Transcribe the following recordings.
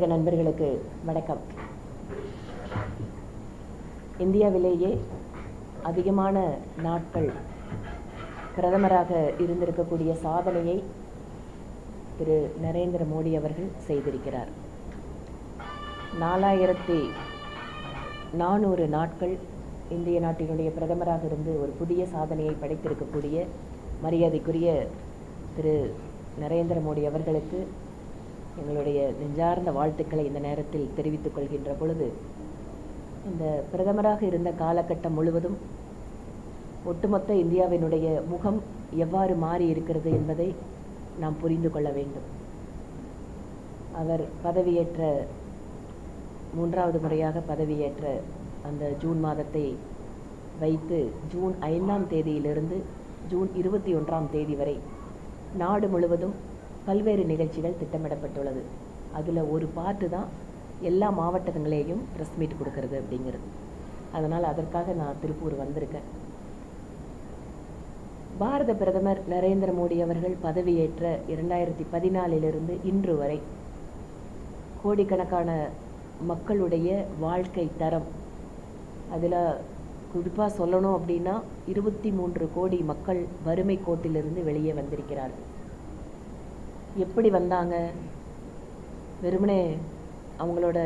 நண்பர்களுக்கு வணக்கம். இந்தியாவிலேயே அதிகமான நாட்கள் பிரதமராக இருந்திருக்கக்கூடிய சாதனையை திரு நரேந்திர மோடி அவர்கள் செய்திருக்கிறார். 4400 நாட்கள் இந்திய நாட்டினுடைய பிரதமராக இருந்து ஒரு புதிய சாதனையை படைத்திருக்கக்கூடிய மரியாதைக்குரிய திரு நரேந்திர மோடி அவர்களுக்கு எங்களுடைய நெஞ்சார்ந்த வாழ்த்துக்களை இந்த நேரத்தில் தெரிவித்துக் கொள்கின்ற பொழுது, இந்த பிரதமராக இருந்த காலகட்டம் முழுவதும் ஒட்டுமொத்த இந்தியாவினுடைய முகம் எவ்வாறு மாறி இருக்கிறது என்பதை நாம் புரிந்து கொள்ள வேண்டும். அவர் பதவியேற்ற 3வது முறையாக பதவியேற்ற அந்த ஜூன் மாதத்தை வைத்து ஜூன் 5ஆம் தேதியிலிருந்து ஜூன் 21ஆம் தேதி வரை நாடு முழுவதும் பல்வேறு நிகழ்ச்சிகள் திட்டமிடப்பட்டுள்ளது. அதில் ஒரு பார்ட்டு தான் எல்லா மாவட்டங்களையும் ப்ரெஸ் மீட் கொடுக்கறது அப்படிங்கிறது. அதனால் அதற்காக நான் திருப்பூர் வந்திருக்கேன். பாரத பிரதமர் நரேந்திர மோடி அவர்கள் பதவியேற்ற 2014 இன்று வரை கோடிக்கணக்கான மக்களுடைய வாழ்க்கை தரம், அதில் குறிப்பாக சொல்லணும் அப்படின்னா 23 கோடி மக்கள் வறுமை கோட்டிலிருந்து வெளியே வந்திருக்கிறார்கள். எப்படி வந்தாங்க? வெறுமனே அவங்களோட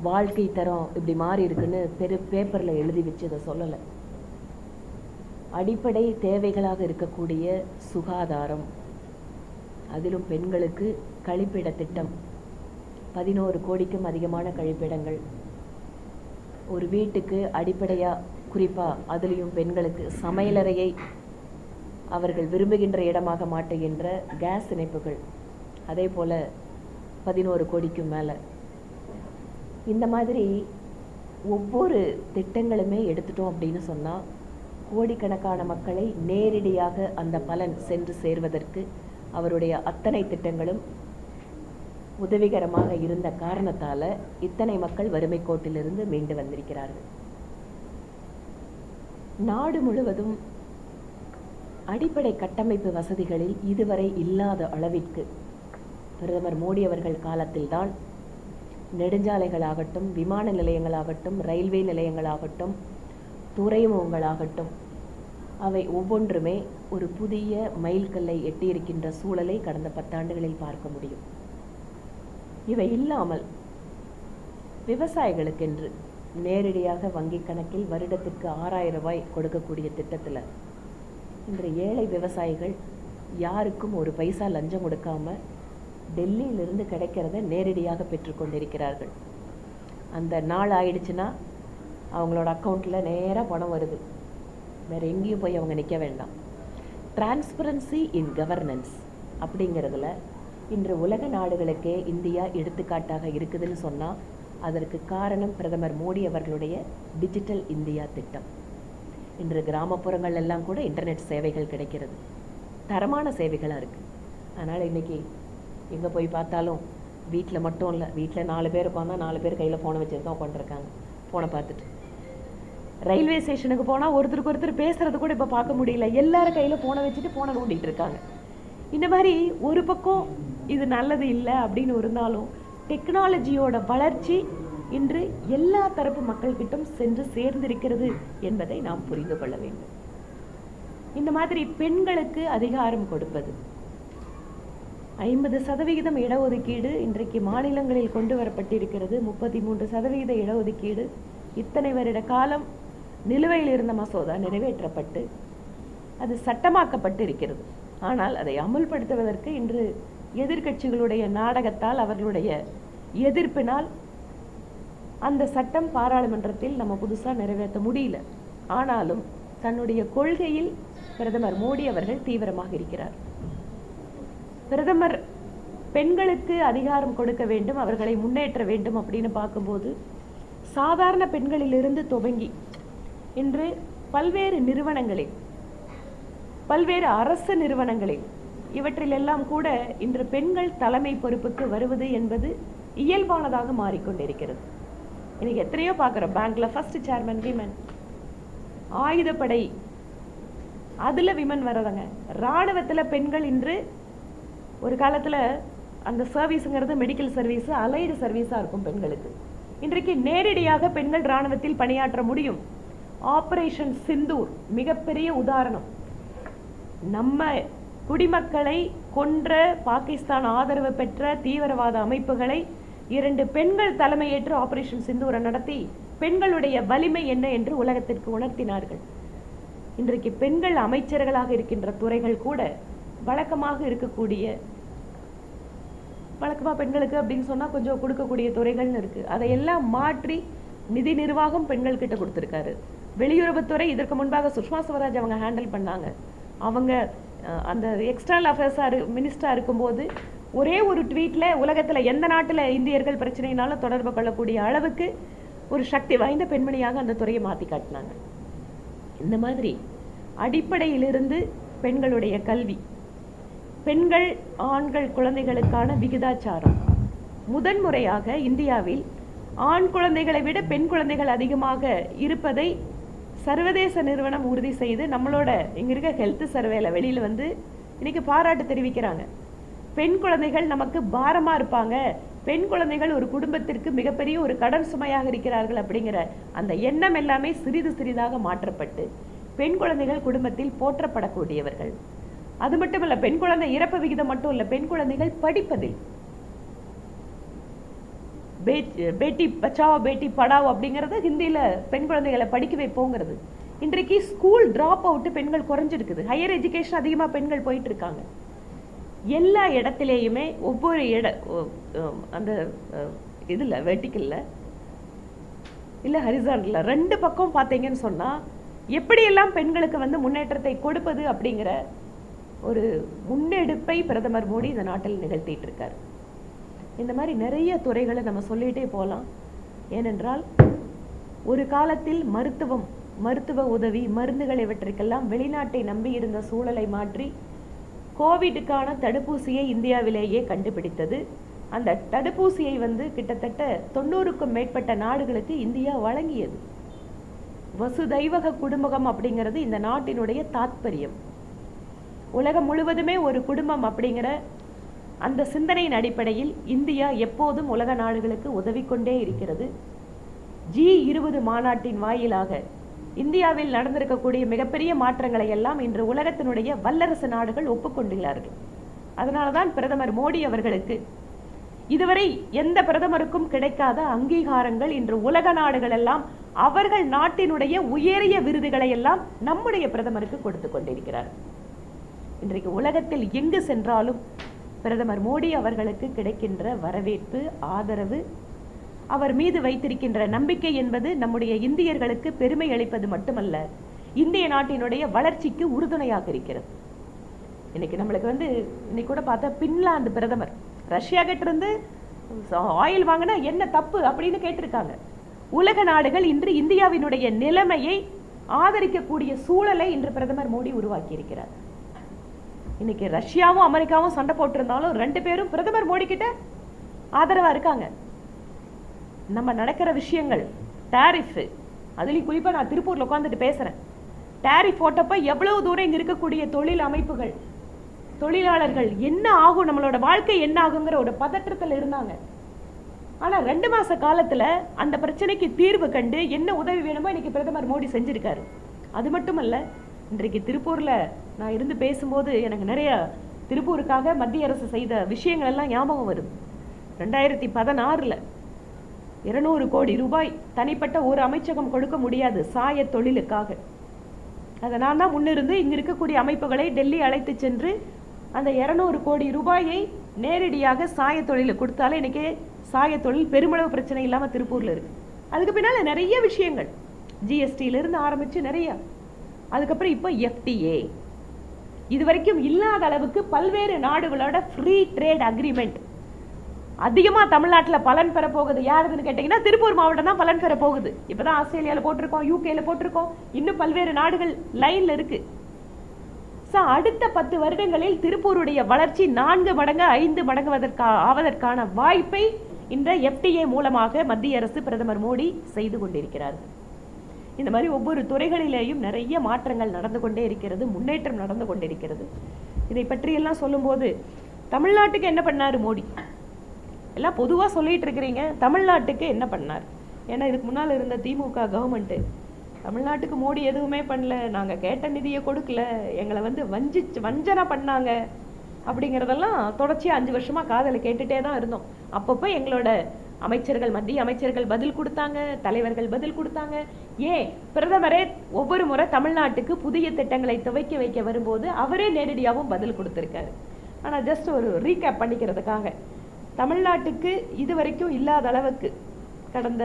வாழ்க்கை தரம் இப்படி மாறி இருக்குன்னு பேப்பரில் எழுதி வச்சு அதை சொல்லலை. அடிப்படை தேவைகளாக இருக்கக்கூடிய சுகாதாரம், அதிலும் பெண்களுக்கு கழிப்பிட திட்டம், 11 கோடிக்கும் அதிகமான கழிப்பிடங்கள், ஒரு வீட்டுக்கு அடிப்படையாக குறிப்பாக அதுலேயும் பெண்களுக்கு சமையலறையை அவர்கள் விரும்புகின்ற இடமாக மாட்டுகின்ற கேஸ் இணைப்புகள், அதே போல் 11 கோடிக்கும் மேலே. இந்த மாதிரி ஒவ்வொரு திட்டங்களுமே எடுத்துட்டோம் அப்படின்னு சொன்னால் கோடிக்கணக்கான மக்களை நேரடியாக அந்த பலன் சென்று சேர்வதற்கு அவருடைய அத்தனை திட்டங்களும் உதவிகரமாக இருந்த காரணத்தால் இத்தனை மக்கள் வறுமை கோட்டிலிருந்து மீண்டு வந்திருக்கிறார்கள். நாடு முழுவதும் அடிப்படை கட்டமைப்பு வசதிகளில் இதுவரை இல்லாத அளவிற்கு பிரதமர் மோடி அவர்கள் காலத்தில்தான் நெடுஞ்சாலைகளாகட்டும், விமான நிலையங்களாகட்டும், ரயில்வே நிலையங்களாகட்டும், துறைமுகங்களாகட்டும், அவை ஒவ்வொன்றுமே ஒரு புதிய மைல்கல்லை எட்டியிருக்கின்ற சூழலை கடந்த 10 ஆண்டுகளில் பார்க்க முடியும். இவை இல்லாமல் விவசாயிகளுக்கென்று நேரடியாக வங்கி கணக்கில் வருடத்திற்கு 6000 ரூபாய் கொடுக்கக்கூடிய திட்டத்தில் இன்று ஏழை விவசாயிகள் யாருக்கும் ஒரு பைசா லஞ்சம் கொடுக்காம டெல்லியிலிருந்து கிடைக்கிறத நேரடியாக பெற்றுக்கொண்டிருக்கிறார்கள். அந்த நாள் ஆயிடுச்சுன்னா அவங்களோட அக்கௌண்ட்டில் நேராக பணம் வருது. வேறு எங்கேயும் போய் அவங்க நிற்க வேண்டாம். டிரான்ஸ்பரன்சி இன் கவர்னன்ஸ் அப்படிங்கிறதுல இன்று உலக நாடுகளுக்கே இந்தியா எடுத்துக்காட்டாக இருக்குதுன்னு சொன்னால் அதற்கு காரணம் பிரதமர் மோடி அவர்களுடைய டிஜிட்டல் இந்தியா திட்டம். இன்று கிராமப்புறங்கள் எல்லாம் கூட இன்டர்நெட் சேவைகள் கிடைக்கிறது, தரமான சேவைகளாக இருக்குது. அதனால் இன்றைக்கி எங்கே போய் பார்த்தாலும் வீட்டில் மட்டும் இல்லை, வீட்டில் 4 பேர் உட்காந்தா 4 பேர் கையில் ஃபோனை வச்சுட்டு தான் உட்காந்துருக்காங்க, ஃபோனை பார்த்துட்டு. ரயில்வே ஸ்டேஷனுக்கு போனால் ஒருத்தருக்கு ஒருத்தர் பேசுகிறது கூட இப்போ பார்க்க முடியல, எல்லாரும் கையில் ஃபோனை வச்சுட்டு ஃபோனை நோண்டிகிட்டு இருக்காங்க. இந்த மாதிரி ஒரு பக்கம் இது நல்லது இல்லை அப்படின்னு இருந்தாலும் டெக்னாலஜியோட வளர்ச்சி இன்று எல்லா தரப்பு மக்கள்கிட்டும் சென்று சேர்ந்திருக்கிறது என்பதை நாம் புரிந்து கொள்ள வேண்டும். இந்த மாதிரி பெண்களுக்கு அதிகாரம் கொடுப்பது, 50% இடஒதுக்கீடு இன்றைக்கு மாநிலங்களில் கொண்டு வரப்பட்டிருக்கிறது. 33% இடஒதுக்கீடு இத்தனை வருட காலம் நிலுவையில் இருந்த மசோதா நிறைவேற்றப்பட்டு அது சட்டமாக்கப்பட்டு இருக்கிறது. ஆனால் அதை அமுல்படுத்துவதற்கு இன்று எதிர்க்கட்சிகளுடைய நாடகத்தால், அவர்களுடைய எதிர்ப்பினால் அந்த சட்டம் பாராளுமன்றத்தில் நம்ம புதுசாக நிறைவேற்ற முடியல. ஆனாலும் தன்னுடைய கொள்கையில் பிரதமர் மோடி அவர்கள் தீவிரமாக இருக்கிறார். பிரதமர் பெண்களுக்கு அதிகாரம் கொடுக்க வேண்டும், அவர்களை முன்னேற்ற வேண்டும் அப்படின்னு பார்க்கும்போது சாதாரண பெண்களிலிருந்து துவங்கி இன்று பல்வேறு நிறுவனங்களில், பல்வேறு அரசு நிறுவனங்களில், இவற்றிலெல்லாம் கூட இன்று பெண்கள் தலைமை பொறுப்புக்கு வருவது என்பது இயல்பானதாக மாறிக்கொண்டிருக்கிறது. இன்னைக்கு எத்தனையோ பார்க்குறோம். பேங்க்ல ஃபர்ஸ்ட் சேர்மன் விமன், ஆயுதப்படை அதில் விமன் வரதாங்க, இராணுவத்தில் பெண்கள் இன்று ஒரு காலத்தில் அந்த சர்வீஸுங்கிறது மெடிக்கல் சர்வீஸ், அலைடு சர்வீஸாக இருக்கும் பெண்களுக்கு. இன்றைக்கு நேரடியாக பெண்கள் இராணுவத்தில் பணியாற்ற முடியும். ஆபரேஷன் சிந்தூர் மிகப்பெரிய உதாரணம். நம்ம குடிமக்களை கொன்ற பாகிஸ்தான் ஆதரவு பெற்ற தீவிரவாத அமைப்புகளை 2 பெண்கள் தலைமையேற்று ஆபரேஷன் சிந்தூரை நடத்தி பெண்களுடைய வலிமை என்ன என்று உலகத்திற்கு உணர்த்தினார்கள். இன்றைக்கு பெண்கள் அமைச்சர்களாக இருக்கின்ற துறைகள் கூட வழக்கமாக பெண்களுக்கு அப்படின்னு சொன்னால் கொஞ்சம் கொடுக்கக்கூடிய துறைகள்னு இருக்குது. அதையெல்லாம் மாற்றி நிதி நிர்வாகம் பெண்கள் கிட்ட கொடுத்துருக்காரு. வெளியுறவுத்துறை இதற்கு முன்பாக சுஷ்மா ஸ்வராஜ் அவங்க ஹேண்டில் பண்ணாங்க. அவங்க அந்த எக்ஸ்டர்னல் அஃபேர்ஸாக மினிஸ்டராக இருக்கும்போது ஒரே ஒரு ட்வீட்டில் உலகத்தில் எந்த நாட்டில் இந்தியர்கள் பிரச்சனையினாலும் தொடர்பு கொள்ளக்கூடிய அளவுக்கு ஒரு சக்தி வாய்ந்த பெண்மணியாக அந்த துறையை மாற்றி காட்டினாங்க. இந்த மாதிரி அடிப்படையிலிருந்து பெண்களுடைய கல்வி, பெண்கள் ஆண்கள் குழந்தைகளுக்கான விகிதாச்சாரம், முதன்முறையாக இந்தியாவில் ஆண் குழந்தைகளை விட பெண் குழந்தைகள் அதிகமாக இருப்பதை சர்வதேச நிறுவனம் உறுதி செய்து நம்மளோட இங்கே இருக்க ஹெல்த் சர்வேல வெளியில் வந்து இன்னைக்கு பாராட்டு தெரிவிக்கிறாங்க. பெண் குழந்தைகள் நமக்கு பாரமாக இருப்பாங்க, பெண் குழந்தைகள் ஒரு குடும்பத்திற்கு மிகப்பெரிய ஒரு கடன் சுமையாக இருக்கிறார்கள் அப்படிங்கிற அந்த எண்ணம் எல்லாமே சிறிது சிறிதாக மாற்றப்பட்டு பெண் குழந்தைகள் குடும்பத்தில் போற்றப்படக்கூடியவர்கள். அது மட்டும் இல்ல, பெண் குழந்தை இறப்பு விகிதம் மட்டும் இல்ல, பெண் குழந்தைகள் படிப்பதில் பேட்டி பச்சாவோ பேட்டி படாவோ அப்படிங்கிறது ஹிந்தியில பெண் குழந்தைகளை படிக்க வைப்போங்கிறது. இன்றைக்கு ஸ்கூல் டிராப் அவுட் பெண்கள் குறைஞ்சிருக்குது. ஹையர் எஜுகேஷன் அதிகமா பெண்கள் போயிட்டு இருக்காங்க. எல்லா இடத்திலேயுமே ஒவ்வொரு அந்த இதுல வெர்டிக்கல்ல இல்ல ஹரிசாண்டல்ல 2 பக்கம் பார்த்தீங்கன்னு சொன்னா எப்படியெல்லாம் பெண்களுக்கு வந்து முன்னேற்றத்தை கொடுப்பது அப்படிங்கிற ஒரு முன்னெடுப்பை பிரதமர் மோடி இந்த நாட்டில் நிகழ்த்திட்டு இருக்காரு. இந்த மாதிரி நிறைய துறைகளை நம்ம சொல்லிட்டே போகலாம். ஏனென்றால் ஒரு காலத்தில் மருத்துவ உதவி, மருந்துகள் இவற்றிற்கெல்லாம் வெளிநாட்டை நம்பி இருந்த சூழலை மாற்றி கோவிடுக்கான தடுப்பூசியை இந்தியாவிலேயே கண்டுபிடித்தது. அந்த தடுப்பூசியை வந்து கிட்டத்தட்ட 90க்கும் மேற்பட்ட நாடுகளுக்கு இந்தியா வழங்கியது. வசுதைவக குடும்பம் அப்படிங்கிறது இந்த நாட்டினுடைய தாத்பரியம். உலகம் முழுவதுமே ஒரு குடும்பம் அப்படிங்கிற அந்த சிந்தனையின் அடிப்படையில் இந்தியா எப்போதும் உலக நாடுகளுக்கு உதவி கொண்டே இருக்கிறது. G20 மாநாட்டின் வாயிலாக இந்தியாவில் நடந்திருக்கக்கூடிய மிகப்பெரிய மாற்றங்களை எல்லாம் இன்று உலகத்தினுடைய வல்லரசு நாடுகள் ஒப்புக்கொண்டுள்ளார்கள். அதனால்தான் பிரதமர் மோடி அவர்களுக்கு இதுவரை எந்த பிரதமருக்கும் கிடைக்காத அங்கீகாரங்கள் இன்று உலக நாடுகள் எல்லாம் அவர்கள் நாட்டினுடைய உயரிய விருதுகளை எல்லாம் நம்முடைய பிரதமருக்கு கொடுத்து கொண்டிருக்கிறார். இன்றைக்கு உலகத்தில் எங்கு சென்றாலும் பிரதமர் மோடி அவர்களுக்கு கிடைக்கின்ற வரவேற்பு, ஆதரவு, அவர் மீது வைத்திருக்கின்ற நம்பிக்கை என்பது நம்முடைய இந்தியர்களுக்கு பெருமை அளிப்பது மட்டுமல்ல, இந்திய நாட்டினுடைய வளர்ச்சிக்கு உறுதுணையாக இருக்கிறது. இன்னைக்கு நம்மளுக்கு வந்து இன்னைக்கு கூட பார்த்தா பின்லாந்து பிரதமர் ரஷ்யா கிட்ட இருந்து ஆயில் வாங்கினா என்ன தப்பு அப்படின்னு கேட்டிருக்காங்க. உலக நாடுகள் இன்று இந்தியாவினுடைய நிலைமையை ஆதரிக்கக்கூடிய சூழலை இன்று பிரதமர் மோடி உருவாக்கி இருக்கிறார். இன்னைக்கு ரஷ்யாவும் அமெரிக்காவும் சண்டை போட்டிருந்தாலும் 2 பேரும் பிரதமர் மோடி கிட்ட ஆதரவா இருக்காங்க. நம்ம நடக்கிற விஷயங்கள், டாரிஃப், அதுலயும் குறிப்பா நான் திருப்பூர்ல உட்காந்துட்டு பேசுறேன். டாரிஃப் போட்டப்ப எவ்வளவு தூரம் இங்க இருக்கக்கூடிய தொழில் அமைப்புகள், தொழிலாளர்கள் என்ன ஆகும், நம்மளோட வாழ்க்கை என்ன ஆகுங்கிற ஒரு பதற்றத்தில் இருந்தாங்க. ஆனா 2 மாச காலத்துல அந்த பிரச்சனைக்கு தீர்வு கண்டு என்ன உதவி வேணுமோ இன்னைக்கு பிரதமர் மோடி செஞ்சிருக்காரு. அது மட்டுமல்ல, இன்றைக்கு திருப்பூர்ல நான் இருந்து பேசும்போது எனக்கு நிறைய திருப்பூருக்காக மத்திய அரசு செய்த விஷயங்கள் எல்லாம் ஞாபகம் வருது. 2016 200 கோடி ரூபாய் தனிப்பட்ட ஒரு அமைச்சகம் கொடுக்க முடியாது சாய தொழிலுக்காக. அதை நான் தான் முன்னிருந்து இங்க இருக்கக்கூடிய அமைப்புகளை டெல்லி அழைத்து சென்று அந்த 200 கோடி ரூபாயை நேரடியாக சாய தொழிலுக்கு கொடுத்தாலே இன்னைக்கு சாய தொழில் பெருமளவு பிரச்சனை இல்லாம திருப்பூர்ல இருக்கு. அதுக்கு பின்னால நிறைய விஷயங்கள், ஜிஎஸ்டியில இருந்து ஆரம்பிச்சு நிறைய, அதுக்கப்புறம் இப்போ FTA, இதுவரைக்கும் இல்லாத அளவுக்கு பல்வேறு நாடுகளோட ஃப்ரீ ட்ரேட் அக்ரிமெண்ட். அதிகமா தமிழ்நாட்டில் பலன் பெற போகுது யாருன்னு கேட்டீங்கன்னா திருப்பூர் மாவட்டம் தான் பலன் பெற போகுது. இப்பதான் ஆஸ்திரேலியாவில் போட்டிருக்கோம், யூகேல போட்டிருக்கோம், இன்னும் பல்வேறு நாடுகள் லைன்ல இருக்கு. அடுத்த 10 வருடங்களில் திருப்பூருடைய வளர்ச்சி 4 மடங்கு 5 மடங்கு ஆவதற்கான வாய்ப்பை இந்த FTA மூலமாக மத்திய அரசு பிரதமர் மோடி செய்து கொண்டிருக்கிறார். இந்த மாதிரி ஒவ்வொரு துறைகளிலேயும் நிறைய மாற்றங்கள் நடந்து கொண்டே இருக்கிறது, முன்னேற்றம் நடந்து கொண்டிருக்கிறது. இதை பற்றியெல்லாம் சொல்லும்போது தமிழ்நாட்டுக்கு என்ன பண்ணார் மோடி? எல்லாம் பொதுவாக சொல்லிட்டு இருக்கிறீங்க, தமிழ்நாட்டுக்கு என்ன பண்ணார்? ஏன்னா இதுக்கு முன்னால் இருந்த திமுக கவர்மெண்ட்டு தமிழ்நாட்டுக்கு மோடி எதுவுமே பண்ணல, நாங்கள் கேட்ட நிதியை கொடுக்கல, எங்களை வந்து வஞ்சனை பண்ணாங்க அப்படிங்கிறதெல்லாம் தொடர்ச்சியாக 5 வருஷமாக காதில் கேட்டுகிட்டே தான் இருந்தோம். அப்பப்போ எங்களோட அமைச்சர்கள், மத்திய அமைச்சர்கள் பதில் கொடுத்தாங்க, தலைவர்கள் பதில் கொடுத்தாங்க. ஏன் பிரதமரே ஒவ்வொரு முறை தமிழ்நாட்டுக்கு புதிய திட்டங்களை துவக்கி வைக்க வரும்போது அவரே நேரடியாகவும் பதில் கொடுத்துருக்காரு. ஆனால் ஜஸ்ட் ஒரு ரீகேப் பண்ணிக்கிறதுக்காக, தமிழ்நாட்டுக்கு இது வரைக்கும் இல்லாத அளவுக்கு கடந்த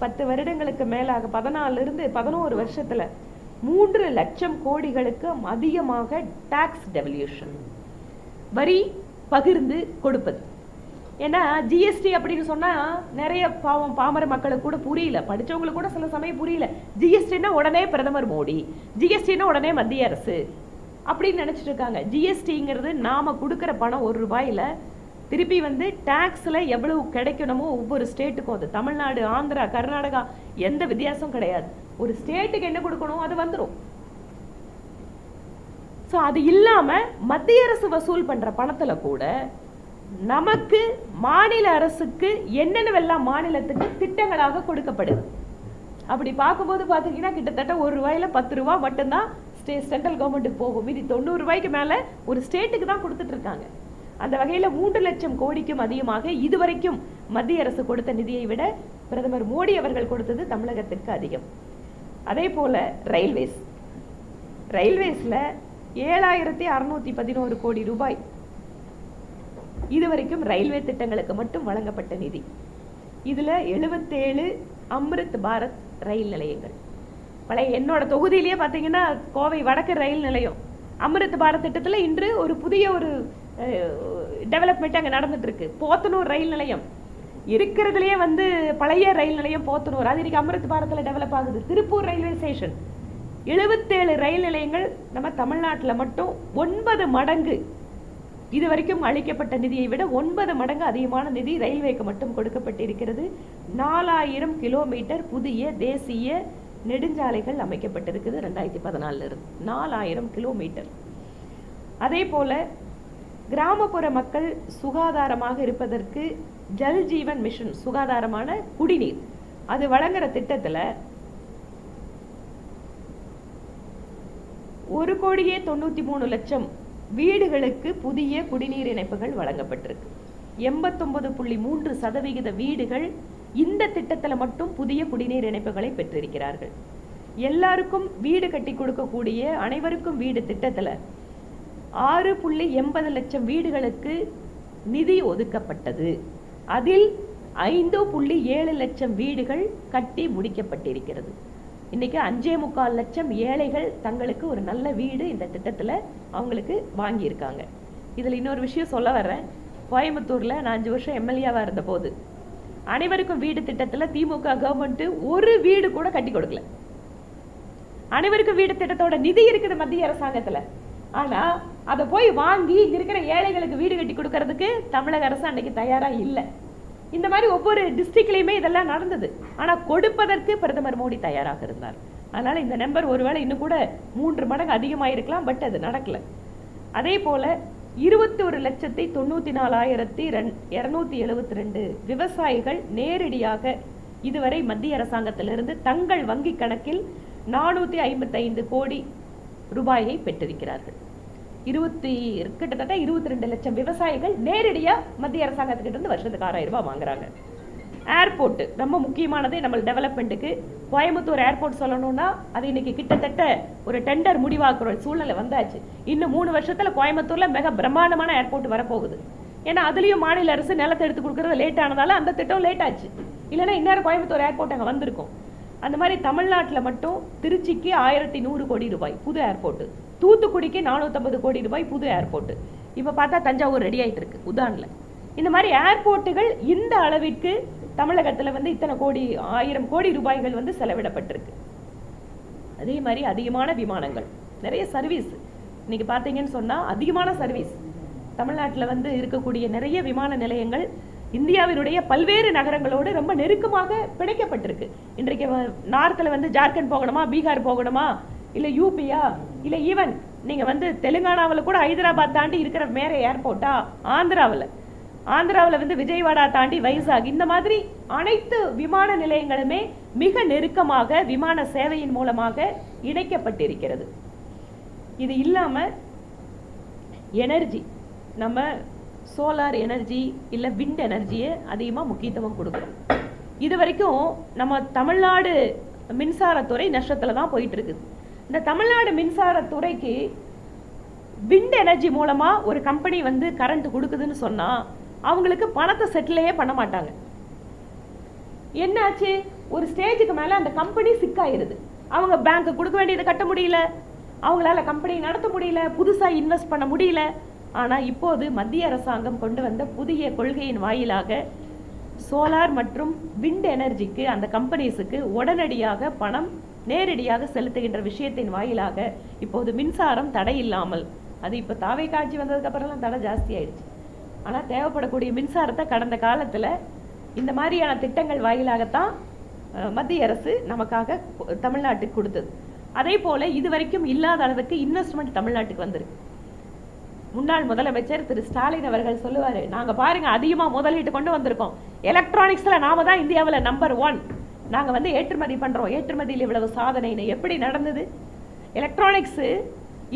10 வருடங்களுக்கு மேலாக 14 11 வருஷத்துல 3 லட்சம் கோடிகளுக்கு அதிகமாக டாக்ஸ் டெவல்யூஷன், வரி பகிர்ந்து கொடுப்பது. ஏன்னா ஜிஎஸ்டி அப்படின்னு சொன்னா நிறைய பாமர மக்களுக்கு கூட புரியல, படிச்சவங்களுக்கு கூட சில சமயம் புரியல. ஜிஎஸ்டின்னா உடனே பிரதமர் மோடி, ஜிஎஸ்டின்னா உடனே மத்திய அரசு அப்படின்னு நினைச்சிட்டு இருக்காங்க. ஜிஎஸ்டிங்கிறது நாம கொடுக்குற பணம் 1 ரூபாயில திருப்பி வந்து டாக்ஸ்ல எவ்வளவு கிடைக்கணுமோ ஒவ்வொரு ஸ்டேட்டுக்கும், அது தமிழ்நாடு, ஆந்திரா, கர்நாடகா எந்த வித்தியாசம் கிடையாது. ஒரு ஸ்டேட்டுக்கு என்ன கொடுக்கணும் அது வந்துடும். ஸோ அது இல்லாம மத்திய அரசு வசூல் பண்ற பணத்துல கூட நமக்கு மாநில அரசுக்கு என்னென்னவெல்லாம் மாநிலத்துக்கு திட்டங்களாக கொடுக்கப்படுது. அப்படி பார்க்கும்போது பார்த்தீங்கன்னா கிட்டத்தட்ட 1 ரூபாயில 10 ரூபா மட்டும்தான் சென்ட்ரல் கவர்மெண்ட்டுக்கு போகும், மீதி 90 ரூபாய்க்கு மேல ஒரு ஸ்டேட்டுக்கு தான் கொடுத்துட்டு இருக்காங்க. அந்த வகையில் 3 லட்சம் கோடிக்கும் அதிகமாக இதுவரைக்கும் மத்திய அரசு கொடுத்த நிதியை விட பிரதமர் மோடி அவர்கள் கொடுத்தது தமிழகத்திற்கு அதிகம். அதே போல ரயில்வேஸ்ல 7611 கோடி ரூபாய் இதுவரைக்கும் ரயில்வே திட்டங்களுக்கு மட்டும் வழங்கப்பட்ட நிதி. இதுல 77 அம்ரித் பாரத் ரயில் நிலையங்கள். பழைய என்னோட தொகுதியிலேயே பார்த்தீங்கன்னா கோவை வடக்கு ரயில் நிலையம் அம்ரித் பாரத் திட்டத்தில் இன்று ஒரு புதிய ஒரு டெவலப்மெண்ட் அங்கே நடந்துட்டு இருக்கு. போத்தனூர் ரயில் நிலையம் இருக்கிறதுலேயே வந்து பழைய ரயில் நிலையம் போத்தனூர், அது இன்னைக்கு அம்ரித் பாரத்தில் டெவலப் ஆகுது. திருப்பூர் ரயில்வே ஸ்டேஷன், 77 ரயில் நிலையங்கள் நம்ம தமிழ்நாட்டில் மட்டும் 9 மடங்கு இது வரைக்கும் அளிக்கப்பட்ட நிதியை விட 9 மடங்கு அதிகமான நிதி ரயில்வேக்கு மட்டும் கொடுக்கப்பட்டிருக்கிறது. 4000 கிலோமீட்டர் புதிய தேசிய நெடுஞ்சாலைகள் அமைக்கப்பட்டிருக்குது 2014 இருந்து. 4000 கிலோமீட்டர். அதே போல கிராமப்புற மக்கள் சுகாதாரமாக இருப்பதற்கு ஜல் ஜீவன் மிஷன், சுகாதாரமான குடிநீர், அது வழங்குற திட்டத்தில் 1,93,00,000 வீடுகளுக்கு புதிய குடிநீர் இணைப்புகள் வழங்கப்பட்டிருக்கு. 89.3% வீடுகள் இந்த திட்டத்தில் மட்டும் புதிய குடிநீர் இணைப்புகளை பெற்றிருக்கிறார்கள். எல்லாருக்கும் வீடு கட்டி கொடுக்கக்கூடிய அனைவருக்கும் வீடு திட்டத்தில் 6.80 லட்சம் வீடுகளுக்கு நிதி ஒதுக்கப்பட்டது. அதில் 5.7 லட்சம் வீடுகள் கட்டி முடிக்கப்பட்டிருக்கிறது. இன்னைக்கு 5.25 லட்சம் ஏழைகள் தங்களுக்கு ஒரு நல்ல வீடு இந்த திட்டத்தில் அவங்களுக்கு வாங்கியிருக்காங்க. இதில் இன்னொரு விஷயம் சொல்ல வர்றேன். கோயம்புத்தூரில் நான் 5 வருஷம் எம்எல்ஏவாக இருந்த போது அனைவருக்கும் வீடு திட்டத்தில் திமுக கவர்மெண்ட் ஒரு வீடு கூட கட்டி கொடுக்கல. அனைவருக்கும் வீடு திட்டத்தோட நிதி இருக்குது மத்திய அரசாங்கத்தில். ஆனா அதை போய் வாங்கி இங்க இருக்கிற ஏழைகளுக்கு வீடு கட்டி கொடுக்கறதுக்கு தமிழக அரசு அன்னைக்கு தயாரா இல்லை. இந்த மாதிரி ஒவ்வொரு டிஸ்ட்ரிக்ட்லயுமே இதெல்லாம் நடந்தது. ஆனா கொடுப்பதற்கு பிரதமர் மோடி தயாராக இருந்தார். அதனால இந்த நம்பர் ஒருவேளை இன்னும் கூட 3 மடங்கு அதிகமாயிருக்கலாம், பட் அது நடக்கல. அதே போல 21,94,272 விவசாயிகள் நேரடியாக இதுவரை மத்திய அரசாங்கத்திலிருந்து தங்கள் வங்கி கணக்கில் 455 கோடி ரூபாயை பெற்றிருக்கிறார்கள். கிட்டத்தட்ட 22 லட்சம் விவசாயிகள் நேரடியா மத்திய அரசாங்கத்துக்கிட்ட இருந்து வருஷத்துக்கு 6,000 ரூபாய் வாங்குறாங்க. ஏர்போர்ட் ரொம்ப முக்கியமானது நம்ம டெவலப்மெண்ட்டுக்கு. கோயம்புத்தூர் ஏர்போர்ட் சொல்லணும்னா அது இன்னைக்கு கிட்டத்தட்ட ஒரு டெண்டர் முடிவாக்குற சூழ்நிலை வந்தாச்சு. இன்னும் 3 வருஷத்துல கோயம்புத்தூர்ல மிக பிரம்மாண்டமான ஏர்போர்ட் வரப்போகுது. ஏன்னா அதுலயும் மாநில அரசு நிலத்தை எடுத்து கொடுக்கறது லேட் ஆனதால அந்த திட்டம் லேட் ஆச்சு. இல்லைன்னா இந்நேரம் கோயம்புத்தூர் ஏர்போர்ட் அங்கே வந்திருக்கும். அந்த மாதிரி தமிழ்நாட்டில் மட்டும் திருச்சிக்கு 1100 கோடி ரூபாய் புது ஏர்போர்ட், தூத்துக்குடிக்கு 450 கோடி ரூபாய் புது ஏர்போர்ட். இப்போ பார்த்தா தஞ்சாவூர் ரெடி ஆகிட்டு இருக்கு உதான்ல. இந்த மாதிரி ஏர்போர்ட்டுகள் இந்த அளவிற்கு தமிழகத்தில் வந்து இத்தனை கோடி 1000 கோடி ரூபாய்கள் வந்து செலவிடப்பட்டிருக்கு. அதே மாதிரி அதிகமான விமானங்கள், நிறைய சர்வீஸ். இன்னைக்கு பார்த்தீங்கன்னு சொன்னால் அதிகமான சர்வீஸ் தமிழ்நாட்டில் வந்து இருக்கக்கூடிய நிறைய விமான நிலையங்கள் இந்தியாவினுடைய பல்வேறு நகரங்களோடு ரொம்ப நெருக்கமாக பிணைக்கப்பட்டிருக்கு. இன்றைக்கு நார்த்தில் வந்து ஜார்க்கண்ட் போகணுமா, பீகார் போகணுமா, இல்லை யூபியா, இல்லை ஈவன் நீங்கள் வந்து தெலுங்கானாவில் கூட ஹைதராபாத் தாண்டி இருக்கிற மேலே ஏர்போர்ட்டா, ஆந்திராவில் வந்து விஜயவாடா தாண்டி வைசாக், இந்த மாதிரி அனைத்து விமான நிலையங்களுமே மிக நெருக்கமாக விமான சேவையின் மூலமாக இணைக்கப்பட்டிருக்கிறது. இது இல்லாமல் எனர்ஜி, நம்ம சோலார் எனர்ஜி இல்லை விண்ட் எனர்ஜியை அதிகமாக முக்கியத்துவம் கொடுக்குறோம். இது வரைக்கும் நம்ம தமிழ்நாடு மின்சாரத்துறை நஷ்டத்தில் தான் போயிட்டு இருக்குது. இந்த தமிழ்நாடு மின்சாரத்துறைக்கு விண்ட் எனர்ஜி மூலமாக ஒரு கம்பெனி வந்து கரண்ட் கொடுக்குதுன்னு சொன்னால் அவங்களுக்கு பணத்தை செட்டிலே பண்ண மாட்டாங்க. என்னாச்சு, ஒரு ஸ்டேஜுக்கு மேலே அந்த கம்பெனி சிக்காயிருது. அவங்க பேங்க்கு கொடுக்க வேண்டியதை கட்ட முடியல, அவங்களால கம்பெனி நடத்த முடியல, புதுசாக இன்வெஸ்ட் பண்ண முடியல. ஆனால் இப்போது மத்திய அரசாங்கம் கொண்டு வந்த புதிய கொள்கையின் வாயிலாக சோலார் மற்றும் விண்ட் எனர்ஜிக்கு அந்த கம்பெனிஸுக்கு உடனடியாக பணம் நேரடியாக செலுத்துகின்ற விஷயத்தின் வாயிலாக இப்போது மின்சாரம் தடை இல்லாமல், அது இப்போ தாவை காட்சி வந்ததுக்கு அப்புறம்லாம் தடை ஜாஸ்தி ஆயிடுச்சு. ஆனால் தேவைப்படக்கூடிய மின்சாரத்தை கடந்த காலத்தில் இந்த மாதிரியான திட்டங்கள் வாயிலாகத்தான் மத்திய அரசு நமக்காக தமிழ்நாட்டுக்கு கொடுத்தது. அதே போல் இதுவரைக்கும் இல்லாத அளவுக்கு இன்வெஸ்ட்மெண்ட் தமிழ்நாட்டுக்கு வந்திருக்கு. முன்னாள் முதலமைச்சர் திரு ஸ்டாலின் அவர்கள் சொல்லுவார், நாங்கள் பாருங்க அதிகமாக முதலீட்டு கொண்டு வந்திருக்கோம், எலக்ட்ரானிக்ஸில் நாம தான் இந்தியாவில் நம்பர் 1, நாங்கள் வந்து ஏற்றுமதி பண்ணுறோம், ஏற்றுமதியில் இவ்வளவு சாதனைன்னு. எப்படி நடந்தது? எலக்ட்ரானிக்ஸு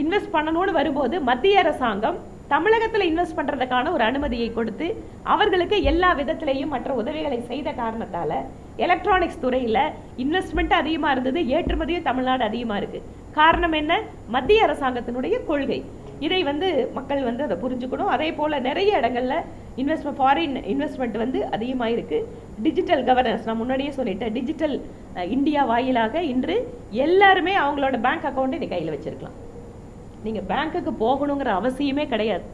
இன்வெஸ்ட் பண்ணணும்னு வரும்போது மத்திய அரசாங்கம் தமிழகத்தில் இன்வெஸ்ட் பண்ணுறதுக்கான ஒரு அனுமதியை கொடுத்து அவர்களுக்கு எல்லா விதத்திலையும் மற்ற உதவிகளை செய்த காரணத்தால் எலக்ட்ரானிக்ஸ் துறையில் இன்வெஸ்ட்மெண்ட் அதிகமாக இருந்தது, ஏற்றுமதியும் தமிழ்நாடு அதிகமாக இருக்குது. காரணம் என்ன? மத்திய அரசாங்கத்தினுடைய கொள்கை. இதை வந்து மக்கள் வந்து அதை புரிஞ்சுக்கணும். அதே போல் நிறைய இடங்களில் இன்வெஸ்ட்மெண்ட், ஃபாரின் இன்வெஸ்ட்மெண்ட் வந்து அதிகமாக இருக்குது. டிஜிட்டல் கவர்னன்ஸ், நான் முன்னாடியே சொல்லிட்டேன், டிஜிட்டல் இந்தியா வாயிலாக இன்று எல்லாருமே அவங்களோட பேங்க் அக்கௌண்ட்டை நீ கையில் வச்சுருக்கலாம். நீங்கள் பேங்க்குக்கு போகணுங்கிற அவசியமே கிடையாது.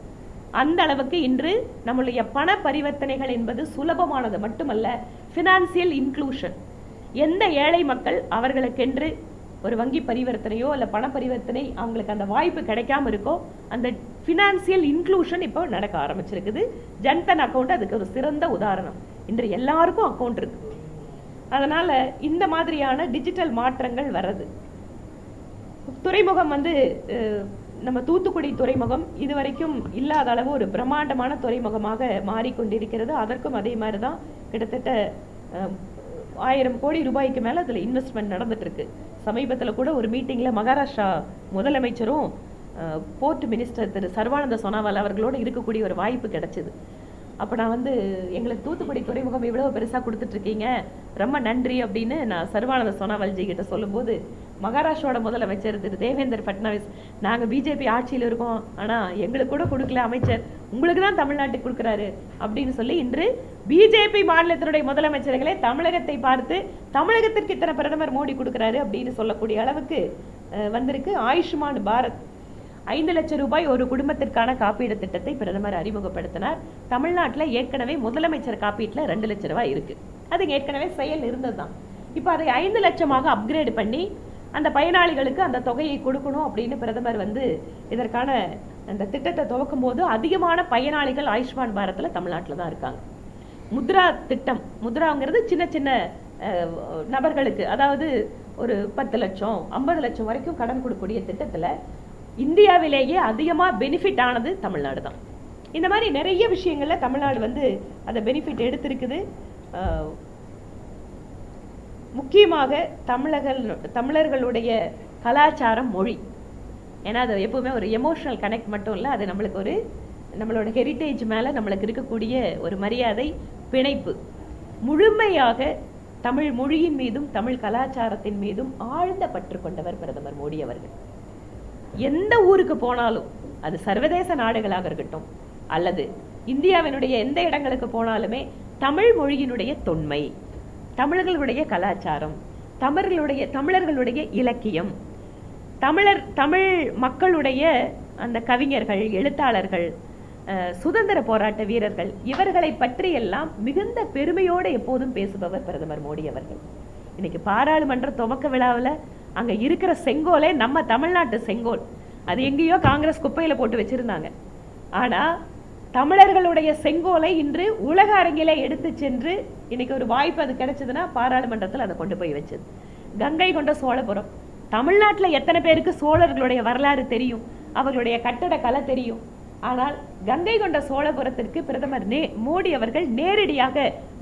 அந்த அளவுக்கு இன்று நம்மளுடைய பண பரிவர்த்தனைகள் என்பது சுலபமானது மட்டுமல்ல, ஃபினான்சியல் இன்க்ளூஷன். எந்த ஏழை மக்கள் அவர்களுக்கென்று ஒரு வங்கி பரிவர்த்தனையோ இல்லை பண பரிவர்த்தனை அவங்களுக்கு அந்த வாய்ப்பு கிடைக்காம இருக்கோ, அந்த ஃபினான்சியல் இன்க்ளூஷன் இப்போ நடக்க ஆரம்பிச்சிருக்குது. ஜன்தன் அக்கௌண்ட் அதுக்கு ஒரு சிறந்த உதாரணம். இன்று எல்லாருக்கும் அக்கௌண்ட் இருக்கு. அதனால் இந்த மாதிரியான டிஜிட்டல் மாற்றங்கள் வர்றது. துறைமுகம் வந்து நம்ம தூத்துக்குடி துறைமுகம் இதுவரைக்கும் இல்லாத அளவு ஒரு பிரம்மாண்டமான துறைமுகமாக மாறிக்கொண்டிருக்கிறது. அதற்கும் அதே மாதிரி தான் கிட்டத்தட்ட 1000 கோடி ரூபாய்க்கு மேலே அதில் இன்வெஸ்ட்மெண்ட் நடந்துட்டு இருக்கு. சமீபத்தில் கூட ஒரு மீட்டிங்கில் மகாராஷ்டிரா முதலமைச்சரும் போர்ட் மினிஸ்டர் திரு சர்வானந்த சோனாவால் அவர்களோடு இருக்கக்கூடிய ஒரு வாய்ப்பு கிடைச்சிது. அப்போ நான் வந்து எங்களுக்கு தூத்துக்குடி துறைமுகம் இவ்வளோ பெருசாக கொடுத்துட்ருக்கீங்க, ரொம்ப நன்றி அப்படின்னு நான் சர்வானந்த சோனாவால்ஜி கிட்ட சொல்லும்போது, மகாராஷ்டிராவோட முதலமைச்சர் திரு தேவேந்திர ஃபட்னவிஸ், நாங்கள் பிஜேபி ஆட்சியில் இருக்கோம், ஆனால் எங்களுக்கு கூட கொடுக்கல அமைச்சர், உங்களுக்கு தான் தமிழ்நாட்டுக்கு கொடுக்குறாரு அப்படின்னு சொல்லி இன்று பிஜேபி மாநிலத்தினுடைய முதலமைச்சர்களே தமிழகத்தை பார்த்து தமிழகத்திற்கு இத்தனை பிரதமர் மோடி கொடுக்குறாரு அப்படின்னு சொல்லக்கூடிய அளவுக்கு வந்திருக்கு. ஆயுஷ்மான் பாரத் 5 லட்சம் ரூபாய் ஒரு குடும்பத்திற்கான காப்பீடு திட்டத்தை பிரதமர் அறிமுகப்படுத்தினார். தமிழ்நாட்டில் ஏற்கனவே முதலமைச்சர் காப்பீட்டில் 2 லட்சம் ரூபாய் இருக்கு. அது ஏற்கனவே செயல் இருந்தது தான். இப்போ அதை 5 லட்சமாக அப்கிரேட் பண்ணி அந்த பயனாளிகளுக்கு அந்த தொகையை கொடுக்கணும் அப்படின்னு பிரதமர் வந்து இதற்கான அந்த திட்டத்தை துவக்கும் போது அதிகமான பயனாளிகள் ஆயுஷ்மான் பாரத்தில் தமிழ்நாட்டில் தான் இருக்காங்க. முத்ரா திட்டம், முத்ராங்கிறது சின்ன சின்ன நபர்களுக்கு, அதாவது ஒரு 10 லட்சம் 50 லட்சம் வரைக்கும் கடன் கொடுக்கக்கூடிய திட்டத்தில் இந்தியாவிலேயே அதிகமாக பெனிஃபிட் ஆனது தமிழ்நாடு தான். இந்த மாதிரி நிறைய விஷயங்களில் தமிழ்நாடு வந்து அதை பெனிஃபிட் எடுத்திருக்குது. முக்கியமாக தமிழர்களுடைய கலாச்சாரம், மொழி, ஏன்னா அது எப்பவுமே ஒரு எமோஷனல் கனெக்ட் மட்டும் இல்லை, அது நம்மளுக்கு ஒரு நம்மளோட ஹெரிட்டேஜ் மேலே நம்மளுக்கு இருக்கக்கூடிய ஒரு மரியாதை, பிணைப்பு. முழுமையாக தமிழ் மொழியின் மீதும் தமிழ் கலாச்சாரத்தின் மீதும் ஆழ்ந்த பற்று கொண்டவர் பிரதமர் மோடி அவர்கள். எந்த ஊருக்கு போனாலும், அது சர்வதேச நாடுகளாக இருக்கட்டும் அல்லது இந்தியாவினுடைய எந்த இடங்களுக்கு போனாலுமே தமிழ் மொழியினுடைய தொன்மை, தமிழர்களுடைய கலாச்சாரம், தமிழர்களுடைய இலக்கியம், தமிழ் மக்களுடைய அந்த கவிஞர்கள், எழுத்தாளர்கள், சுதந்திர போராட்ட வீரர்கள், இவர்களை பற்றியெல்லாம் மிகுந்த பெருமையோடு எப்போதும் பேசுபவர் பிரதமர் மோடி அவர்கள். இன்னைக்கு பாராளுமன்ற துவக்க விழாவில் அங்கே இருக்கிற செங்கோலே நம்ம தமிழ்நாட்டு செங்கோல். அது எங்கேயோ காங்கிரஸ் குப்பையில் போட்டு வச்சிருந்தாங்க. ஆனால் தமிழர்களுடைய செங்கோலை இன்று உலக அரங்கிலே எடுத்து சென்று இன்னைக்கு ஒரு வாய்ப்பு அது கிடைச்சதுன்னா பாராளுமன்றத்தில் அதை கொண்டு போய் வச்சது. கங்கை கொண்ட சோழபுரம். தமிழ்நாட்டில் எத்தனை பேருக்கு சோழர்களுடைய வரலாறு தெரியும்? அவர்களுடைய கட்டட கலை தெரியும். ஆனால் கங்கை கொண்ட சோழபுரத்திற்கு பிரதமர் மோடி அவர்கள் நேரடியாக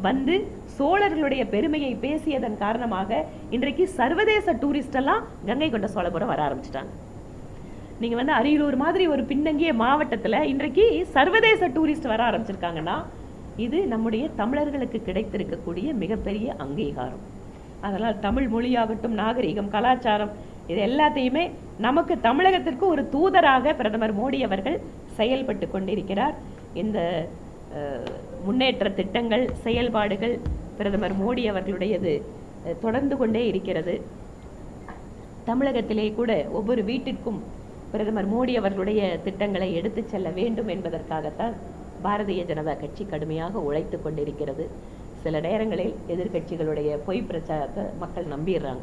வந்து சோழர்களுடைய பெருமையை பேசியதன் காரணமாக இன்றைக்கு சர்வதேச டூரிஸ்ட் எல்லாம் கங்கை கொண்ட சோழபுரம் வர ஆரம்பிச்சிட்டாங்க. நீங்க வந்து அரியலூர் மாதிரி ஒரு பின்னங்கிய மாவட்டத்துல இன்றைக்கு சர்வதேச டூரிஸ்ட் வர ஆரம்பிச்சிருக்காங்கன்னா இது நம்முடைய தமிழர்களுக்கு கிடைத்திருக்கக்கூடிய மிகப்பெரிய அங்கீகாரம். அதனால் தமிழ் மொழியாகட்டும், நாகரிகம், கலாச்சாரம், இது எல்லாத்தையுமே நமக்கு தமிழகத்திற்கு ஒரு தூதராக பிரதமர் மோடி அவர்கள் செயல்பட்டு கொண்டிருக்கிறார். இந்த முன்னேற்ற திட்டங்கள், செயல்பாடுகள் பிரதமர் மோடி அவர்களுடையது தொடர்ந்து கொண்டே இருக்கிறது. தமிழகத்திலே கூட ஒவ்வொரு வீட்டிற்கும் பிரதமர் மோடி அவர்களுடைய திட்டங்களை எடுத்து செல்ல வேண்டும் என்பதற்காகத்தான் பாரதிய ஜனதா கட்சி கடுமையாக உழைத்து கொண்டிருக்கிறது. சில நேரங்களில் எதிர்கட்சிகளுடைய பொய் பிரச்சாரத்தை மக்கள் நம்பிடுறாங்க.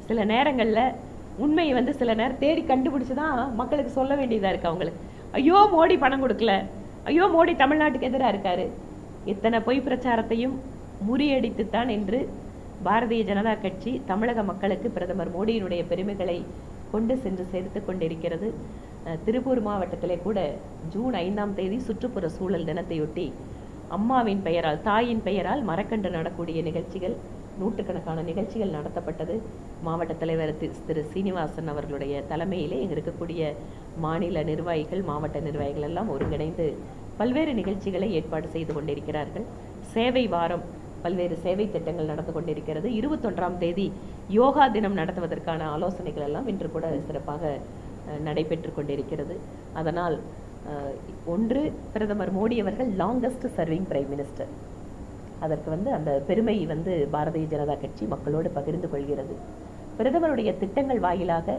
சில நேரங்களில் உண்மையை வந்து சில நேரம் தேடி கண்டுபிடிச்சு தான் மக்களுக்கு சொல்ல வேண்டியதாக இருக்குது. அவங்களுக்கு ஐயோ மோடி பணம் கொடுக்கல, ஐயோ மோடி தமிழ்நாட்டுக்கு எதிராக இருக்காரு, இத்தனை பொய் பிரச்சாரத்தையும் முறியடித்துத்தான் என்று பாரதிய ஜனதா கட்சி தமிழக மக்களுக்கு பிரதமர் மோடியினுடைய பெருமைகளை கொண்டு சென்று சேர்த்து கொண்டிருக்கிறது. திருப்பூர் மாவட்டத்திலே கூட ஜூன் 5ஆம் தேதி சுற்றுப்புற சூழல் தினத்தையொட்டி அம்மாவின் பெயரால், தாயின் பெயரால் மரக்கன்று நடக்கூடிய நிகழ்ச்சிகள், நூற்றுக்கணக்கான நிகழ்ச்சிகள் நடத்தப்பட்டது. மாவட்ட தலைவர் திரு சீனிவாசன் அவர்களுடைய தலைமையிலே இங்கே இருக்கக்கூடிய மாநில நிர்வாகிகள், மாவட்ட நிர்வாகிகள் எல்லாம் ஒருங்கிணைந்து பல்வேறு நிகழ்ச்சிகளை ஏற்பாடு செய்து கொண்டிருக்கிறார்கள். சேவை வாரம், பல்வேறு சேவை திட்டங்கள் நடந்து கொண்டிருக்கிறது. 21ஆம் தேதி யோகா தினம் நடத்துவதற்கான ஆலோசனைகள் எல்லாம் இன்று கூட சிறப்பாக நடைபெற்று கொண்டிருக்கிறது. அதனால் ஒன்று, பிரதமர் மோடி அவர்கள் லாங்கஸ்ட் சர்விங் பிரைம் மினிஸ்டர். அதற்கு வந்து அந்த பெருமை வந்து பாரதிய ஜனதா கட்சி மக்களோடு பகிர்ந்து கொள்கிறது. பிரதமருடைய திட்டங்கள் வாயிலாக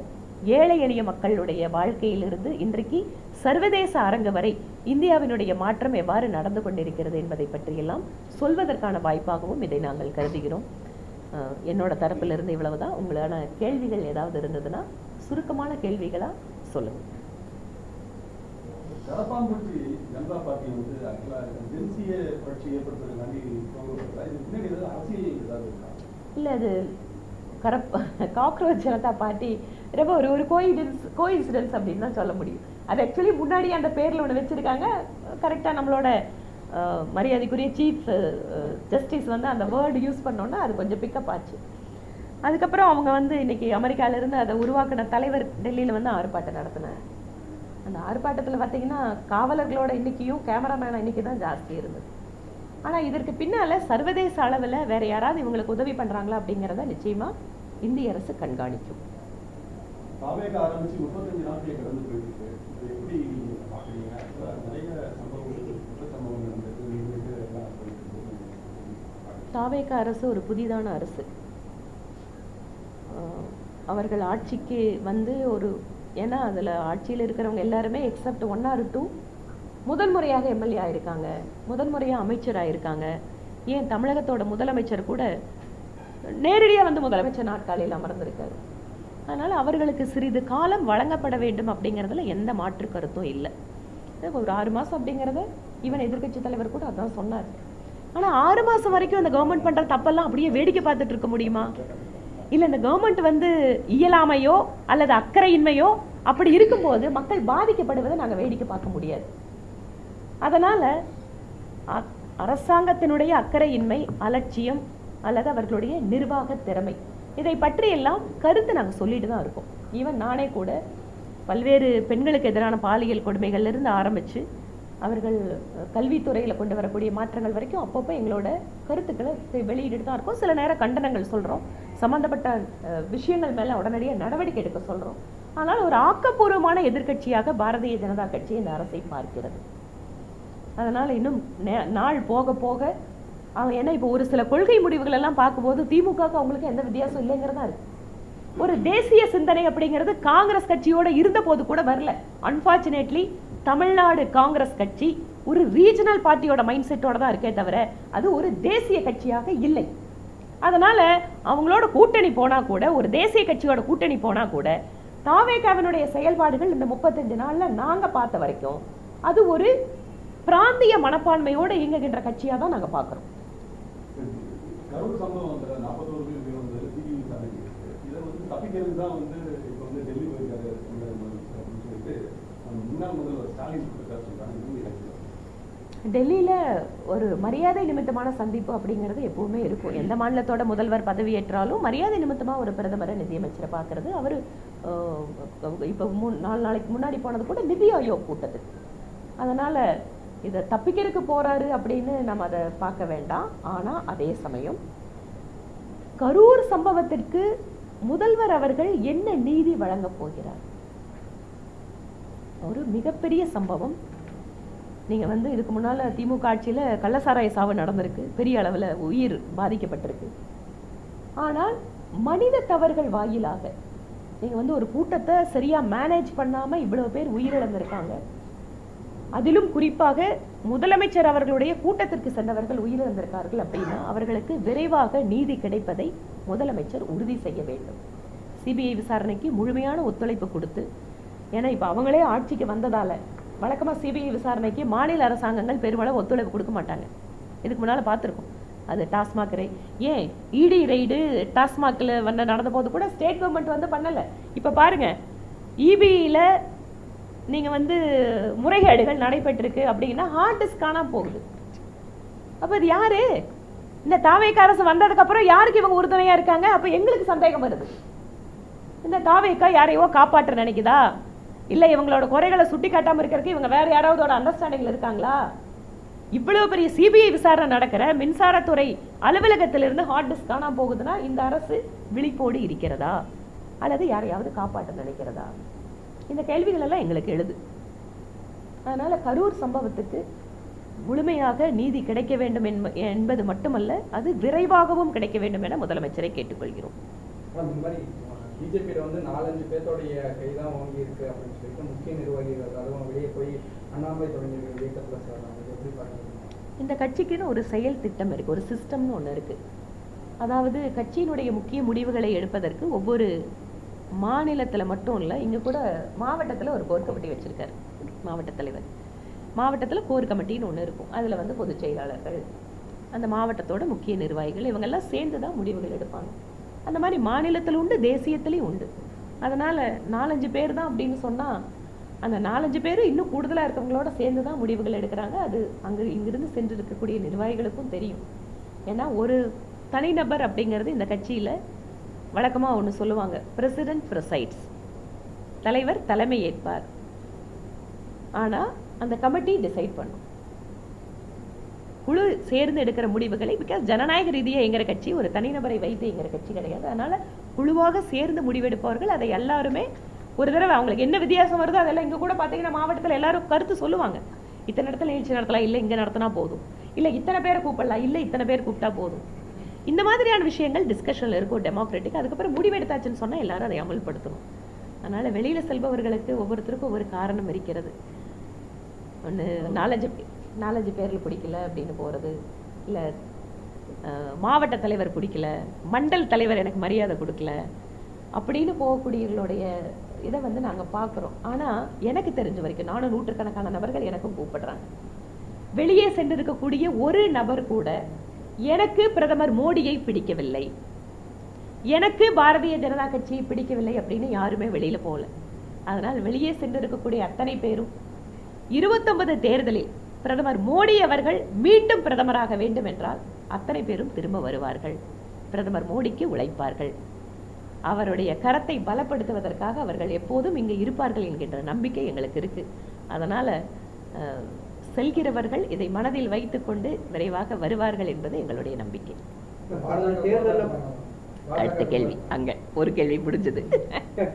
ஏழை எளிய மக்களுடைய வாழ்க்கையிலிருந்து இன்றைக்கு சர்வதேச அரங்கு வரை இந்தியாவினுடைய மாற்றம் எவ்வாறு நடந்து கொண்டிருக்கிறது என்பதை பற்றியெல்லாம் சொல்வதற்கான வாய்ப்பாகவும் இதை நாங்கள் கருதுகிறோம். என்னோட தரப்பிலிருந்து இவ்வளவுதான். உங்களான கேள்விகள் ஏதாவது இருந்ததுன்னா சுருக்கமான கேள்விகளா சொல்லுங்க. கரப்பாம்பூச்சி ஜனதா பார்ட்டி வந்து தேசிய புரட்சி ஏற்படுத்துறதுக்காண்டி அரசியல் ஏதாவது இருக்கா? இல்லை, அது காக்ரோச் ஜனதா பார்ட்டி ரொம்ப ஒரு கோயின்சிடன்ஸ் அப்படின்னு தான் சொல்ல முடியும். அது ஆக்சுவலி முன்னாடி அந்த பேரில் ஒன்று வச்சுருக்காங்க. கரெக்டாக நம்மளோட மரியாதைக்குரிய சீஃப் ஜஸ்டிஸ் வந்து அந்த வேர்டு யூஸ் பண்ணோன்னா அது கொஞ்சம் பிக்கப் ஆச்சு. அதுக்கப்புறம் அவங்க வந்து இன்னைக்கு அமெரிக்காவிலேருந்து அதை உருவாக்கின தலைவர் டெல்லியில் வந்து ஆர்ப்பாட்டம் நடத்தினார். அந்த ஆர்ப்பாட்டத்தில் பார்த்தீங்கன்னா காவலர்களோட எண்ணிக்கையும் கேமராமேன் எண்ணிக்கை தான் ஜாஸ்தி இருந்தது. ஆனால் இதற்கு பின்னால் சர்வதேச அளவில் வேற யாராவது இவங்களுக்கு உதவி பண்ணுறாங்களா அப்படிங்கிறத நிச்சயமாக இந்திய அரசு கண்காணிக்கும். தாவேகா அரசு ஒரு புதிதான அரசு. அவர்கள் ஆட்சிக்கு வந்து ஏன்னா அதில் ஆட்சியில் இருக்கிறவங்க எல்லாருமே எக்ஸப்ட் 1 or 2 முதல் முறையாக எம்எல்ஏ ஆயிருக்காங்க, முதல் முறையாக அமைச்சர் ஆயிருக்காங்க. ஏன் தமிழகத்தோட முதலமைச்சர் கூட நேரடியாக வந்து முதலமைச்சர் நாட்காலையில் அமர்ந்திருக்காரு. அதனால் அவர்களுக்கு சிறிது காலம் வழங்கப்பட வேண்டும் அப்படிங்கிறதுல எந்த மாற்று கருத்தும் இல்லை. ஒரு 6 மாதம் அப்படிங்கிறத ஈவன் எதிர்கட்சி தலைவர் கூட அதான் சொன்னார். ஆனால் 6 மாதம் வரைக்கும் அந்த கவர்மெண்ட் பண்ணுற தப்பெல்லாம் அப்படியே வேடிக்கை பார்த்துட்டு இருக்க முடியுமா? இல்லை, இந்த கவர்மெண்ட் வந்து இயலாமையோ அல்லது அக்கறையின்மையோ அப்படி இருக்கும்போது மக்கள் பாதிக்கப்படுவதை நாங்கள் வேடிக்கை பார்க்க முடியாது. அதனால் அரசாங்கத்தினுடைய அக்கறையின்மை, அலட்சியம் அல்லது அவர்களுடைய நிர்வாக திறமை, இதை பற்றியெல்லாம் கருத்து நாங்கள் சொல்லிட்டு தான் இருக்கோம். ஈவன் நானே கூட பல்வேறு பெண்களுக்கு எதிரான பாலியல் கொடுமைகள்லேருந்து ஆரம்பித்து அவர்கள் கல்வித்துறையில் கொண்டு வரக்கூடிய மாற்றங்கள் வரைக்கும் அப்பப்போ எங்களோட கருத்துக்களை வெளியிட்டு தான் இருக்கோம். சில நேரம் கண்டனங்கள் சொல்கிறோம், சம்மந்தப்பட்ட விஷயங்கள் மேலே உடனடியாக நடவடிக்கை எடுக்க சொல்கிறோம். ஆனால் ஒரு ஆக்கப்பூர்வமான எதிர்கட்சியாக பாரதிய ஜனதா கட்சி இந்த அரசை பார்க்கிறது. அதனால் இன்னும் நாள் போக போக ஏன்னா இப்போ ஒரு சில கொள்கை முடிவுகள் எல்லாம் பார்க்கும்போது திமுகவுக்கு அவங்களுக்கு எந்த வித்தியாசம் இல்லைங்கிறதா இருக்கு. ஒரு தேசிய சிந்தனை அப்படிங்கிறது காங்கிரஸ் கட்சியோட இருந்த போது கூட வரல. அன்பார்ச்சுனேட்லி தமிழ்நாடு காங்கிரஸ் கட்சி ஒரு ரீஜனல் பார்ட்டியோட மைண்ட் செட்டோட தான் இருக்கே தவிர அது ஒரு தேசிய கட்சியாக இல்லை. அதனால அவங்களோட கூட்டணி போனா கூட, ஒரு தேசிய கட்சியோட கூட்டணி போனா கூட தாவேகாவினுடைய செயல்பாடுகள் இந்த 35 நாள்ல நாங்க பார்த்த வரைக்கும் அது ஒரு பிராந்திய மனப்பான்மையோட இயங்குகின்ற கட்சியா தான் நாங்க பாக்குறோம். முன்னாள் முதல்வர் ஸ்டாலின் சொல்லியிருக்காரு சொல்றாங்க, இது எனக்கு டெல்லியில் ஒரு மரியாதை நிமித்தமான சந்திப்பு அப்படிங்கிறது எப்பவுமே இருக்கும். எந்த மாநிலத்தோட முதல்வர் பதவியேற்றாலும் மரியாதை நிமித்தமாக ஒரு பிரதமரை நிதியமைச்சரை பார்க்கறது. அவர் இப்போ 4 நாளைக்கு முன்னாடி போனது கூட நிதி ஆயோக் கூட்டத்துக்கு. அதனால் இதை தப்பிக்கிறதுக்கு போகிறாரு அப்படின்னு நம்ம அதை பார்க்க வேண்டாம். ஆனால் அதே சமயம் கரூர் சம்பவத்திற்கு முதல்வர் அவர்கள் என்ன நீதி வழங்கப் போகிறார்? ஒரு மிகப்பெரிய சம்பவம். நீங்கள் இதுக்கு முன்னால் திமுக ஆட்சியில் கள்ளசாராய சாவு நடந்திருக்கு, பெரிய அளவில் உயிர் பாதிக்கப்பட்டிருக்கு. ஆனால் மனித தவறுகள் வாயிலாக நீங்கள் ஒரு கூட்டத்தை சரியாக மேனேஜ் பண்ணாமல் இவ்வளோ பேர் உயிரிழந்திருக்காங்க. அதிலும் குறிப்பாக முதலமைச்சர் அவர்களுடைய கூட்டத்திற்கு சென்றவர்கள் உயிரிழந்திருக்கார்கள் அப்படின்னா அவர்களுக்கு விரைவாக நீதி கிடைப்பதை முதலமைச்சர் உறுதி செய்ய வேண்டும். சிபிஐ விசாரணைக்கு முழுமையான ஒத்துழைப்பு கொடுத்து, ஏன்னா இப்போ அவங்களே ஆட்சிக்கு வந்ததால் வழக்கமாக சிபிஐ விசாரணைக்கு மாநில அரசாங்கங்கள் பெருமளவு ஒத்துழைப்பு கொடுக்க மாட்டாங்க. இதுக்கு முன்னால் பார்த்துருக்கோம். அது டாஸ்மாக் ஏன் இடி ரெய்டு டாஸ்மாகில் நடந்த போது கூட ஸ்டேட் கவர்மெண்ட் பண்ணலை. இப்போ பாருங்கள், இபியில் நீங்கள் முறைகேடுகள் நடைபெற்றிருக்கு அப்படின்னா ஹார்ட் டிஸ்க் காணாமல் போகுது. அப்போ இது யாரு? இந்த தாவேக அரசு வந்ததுக்கப்புறம் யாருக்கு இவங்க உறுதுணையாக இருக்காங்க? அப்போ எங்களுக்கு சந்தேகம் வருது. இந்த தாவேக்கா யாரையோ காப்பாற்ற நினைக்குதா, இல்லை இவங்களோட குறைகளை சுட்டி காட்டாமல் இருக்கிறதுக்கு இவங்க வேற யாராவதோட அண்டர்ஸ்டாண்டிங்ல இருக்காங்களா? இவ்வளவு பெரிய சிபிஐ விசாரணை நடக்கிற மின்சாரத்துறை அலுவலகத்திலிருந்து ஹார்ட் டிஸ்க் காணாம போகுதுன்னா இந்த அரசு விழிப்போடு இருக்கிறதா அல்லது யாரையாவது காப்பாற்ற நினைக்கிறதா? இந்த கேள்விகள் எல்லாம் எங்களுக்கு எழுது. அதனால கரூர் சம்பவத்துக்கு முழுமையாக நீதி கிடைக்க வேண்டும் என்பது மட்டுமல்ல, அது விரைவாகவும் கிடைக்க வேண்டும் என முதலமைச்சரை கேட்டுக்கொள்கிறோம். பிஜேபியில 4-5 பேர்த்தோடைய கைதான் வாங்கி இருக்கு அப்படின்னு சொல்லிட்டு முக்கிய நிர்வாகிகள் அதுவும் வெளியே போய் அண்ணாமலை தொடங்கிய இயக்கத்தில் சார் எப்படி பாருங்க? இந்த கட்சிக்குன்னு ஒரு செயல் திட்டம் இருக்கு, ஒரு சிஸ்டம்னு ஒன்று இருக்கு. அதாவது கட்சியினுடைய முக்கிய முடிவுகளை எடுப்பதற்கு ஒவ்வொரு மாநிலத்தில் மட்டும் இல்லை, இங்கே கூட மாவட்டத்தில் ஒரு கோர் கமிட்டி வச்சிருக்காரு மாவட்ட தலைவர். மாவட்டத்தில் கோர் கமிட்டின்னு ஒன்று இருக்கும். அதில் பொதுச் செயலாளர்கள், அந்த மாவட்டத்தோட முக்கிய நிர்வாகிகள் இவங்கெல்லாம் சேர்ந்து தான் முடிவுகள் எடுப்பாங்க. அந்த மாதிரி மாநிலத்தில் உண்டு, தேசியத்திலையும் உண்டு. அதனால் 4-5 பேர் தான் அப்படின்னு சொன்னால் அந்த 4-5 பேர் இன்னும் கூடுதலாக இருக்கவங்களோட சேர்ந்து தான் முடிவுகள் எடுக்கிறாங்க. அது இங்கிருந்து சென்று இருக்கக்கூடிய நிர்வாகிகளுக்கும் தெரியும். ஏன்னா ஒரு தனிநபர் அப்படிங்கிறது இந்த கட்சியில் வழக்கமாக ஒன்று சொல்லுவாங்க, பிரசிடென்ட் ப்ரிசைட்ஸ், தலைவர் தலைமை ஏற்பார். ஆனால் அந்த கமிட்டி டிசைட் பண்ணும், குழு சேர்ந்து எடுக்கிற முடிவுகளை. பிகாஸ் ஜனநாயக ரீதியாக எங்கிற கட்சி ஒரு தனிநபரை வைத்து எங்கிற கட்சி கிடையாது. அதனால குழுவாக சேர்ந்து முடிவெடுப்பவர்கள். அதை எல்லாருமே ஒரு தடவை அவங்களுக்கு என்ன வித்தியாசம் வருதோ அதெல்லாம் இங்கே கூட பார்த்தீங்கன்னா மாவட்டத்தில் எல்லாரும் கருத்து சொல்லுவாங்க. இத்தனை இடத்துல நிகழ்ச்சி நடத்தலாம், இல்லை இங்கே நடத்தினா போதும், இல்லை இத்தனை பேரை கூப்பிடலாம், இல்லை இத்தனை பேர் கூப்பிட்டா போதும். இந்த மாதிரியான விஷயங்கள் டிஸ்கஷனில் இருக்கும், டெமோக்ராட்டிக். அதுக்கப்புறம் முடிவெடுத்தாச்சுன்னு சொன்னால் எல்லாரும் அதை அமல்படுத்தணும். அதனால் வெளியில் செல்பவர்களுக்கு ஒவ்வொருத்தருக்கும் ஒவ்வொரு காரணம் இருக்கிறது. ஒன்று 4-5 பேரில் பிடிக்கல அப்படின்னு போகிறது, இல்லை மாவட்ட தலைவர் பிடிக்கல, மண்டல் தலைவர் எனக்கு மரியாதை கொடுக்கல அப்படின்னு போகக்கூடியவர்களுடைய இதை நாங்கள் பார்க்குறோம். ஆனால் எனக்கு தெரிஞ்ச வரைக்கும் நானும் நூற்றுக்கணக்கான நபர்கள் எனக்கும் கூப்பிடுறாங்க. வெளியே சென்றிருக்கக்கூடிய ஒரு நபர் கூட எனக்கு பிரதமர் மோடியை பிடிக்கவில்லை, எனக்கு பாரதிய ஜனதா கட்சியை பிடிக்கவில்லை அப்படின்னு யாருமே வெளியில் போகல. அதனால் வெளியே சென்றிருக்கக்கூடிய அத்தனை பேரும் 29 தேர்தலில் பிரதமர் மோடி அவர்கள் மீண்டும் பிரதமராக வேண்டும் என்றால் அத்தனை பேரும் திரும்ப வருவார்கள், பிரதமர் மோடிக்கு உழைப்பார்கள். அவருடைய கரத்தை பலப்படுத்துவதற்காக அவர்கள் எப்போதும் இங்கே இருப்பார்கள் என்கின்ற நம்பிக்கை எங்களுக்கு இருக்கு. அதனால செல்கிறவர்கள் இதை மனதில் வைத்துக்கொண்டு விரைவாக வருவார்கள் என்பது எங்களுடைய நம்பிக்கை. அடுத்த கேள்வி, அங்க ஒரு கேள்வி முடிஞ்சது.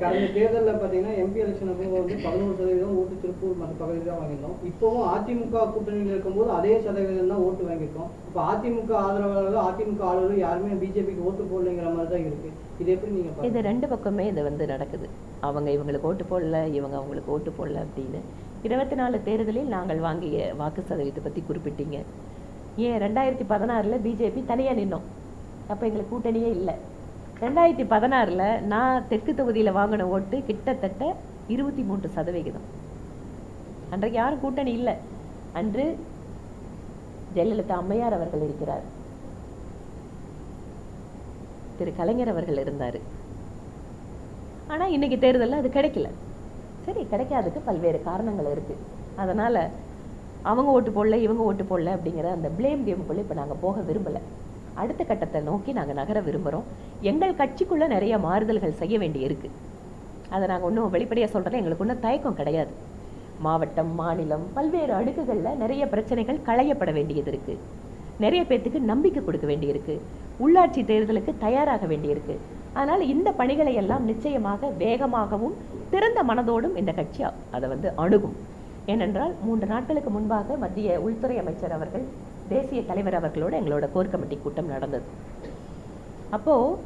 கடந்த தேர்தலில் பார்த்தீங்கன்னா எம்பி எலெக்ஷன் அப்போ 11% ஓட்டு திருப்பூர் மற்ற பகுதியில் தான் வாங்கியிருந்தோம். இப்போவும் அதிமுக கூட்டணியில் இருக்கும்போது அதே சதவீதம் தான் ஓட்டு வாங்கியிருக்கோம். இப்போ அதிமுக ஆதரவாளர்கள் அதிமுக ஆளுநர்கள் யாருமே பிஜேபிக்கு ஓட்டு போடலைங்கிற மாதிரி தான் இருக்கு. இது எப்படி நீங்க? இது ரெண்டு பக்கமே இது நடக்குது. அவங்க இவங்களுக்கு ஓட்டு போடல, இவங்க அவங்களுக்கு ஓட்டு போடல அப்படின்னு. 24 தேர்தலில் நாங்கள் வாங்கிய வாக்கு சதவீதத்தை பற்றி குறிப்பிட்டீங்க. ஏன் 2016 பிஜேபி தனியாக நின்னோம், அப்போ எங்களுக்கு கூட்டணியே இல்லை. 2016 நான் தெற்கு தொகுதியில் வாங்கின ஓட்டு கிட்டத்தட்ட 23%. அன்றைக்கு யாரும் கூட்டணி இல்லை. அன்று ஜெயலலிதா அம்மையார் அவர்கள் இருக்கிறார், திரு கலைஞர் அவர்கள் இருந்தார். ஆனால் இன்னைக்கு தேர்தலில் அது கிடைக்கல. சரி, கிடைக்காதுக்கு பல்வேறு காரணங்கள் இருக்குது. அதனால் அவங்க ஓட்டு போடல இவங்க ஓட்டு போடல அப்படிங்கிற அந்த ப்ளேம் கேமுக்குள்ளே இப்போ நாங்கள் போக விரும்பலை. அடுத்த கட்டத்தை நோக்கி நாங்கள் நகர விரும்புகிறோம். எங்கள் கட்சிக்குள்ளே நிறைய மாறுதல்கள் செய்ய வேண்டி இருக்குது. அதை நாங்கள் ஒன்றும் வெளிப்படையாக சொல்கிறேன், எங்களுக்கு ஒன்றும் தயக்கம் கிடையாது. மாவட்டம், மாநிலம், பல்வேறு அடுக்குகளில் நிறைய பிரச்சனைகள் களையப்பட வேண்டியது இருக்குது. நிறைய பேர்த்துக்கு நம்பிக்கை கொடுக்க வேண்டியிருக்கு. உள்ளாட்சி தேர்தலுக்கு தயாராக வேண்டியிருக்கு. அதனால் இந்த பணிகளை எல்லாம் நிச்சயமாக வேகமாகவும் திறந்த மனதோடும் இந்த கட்சி அதை அணுகும். ஏனென்றால் 3 நாட்களுக்கு முன்பாக மத்திய உள்துறை அமைச்சர் அவர்கள், தேசிய தலைவர் அவர்களோடு எங்களோட கோர் கமிட்டி கூட்டம் நடந்தது. அப்போது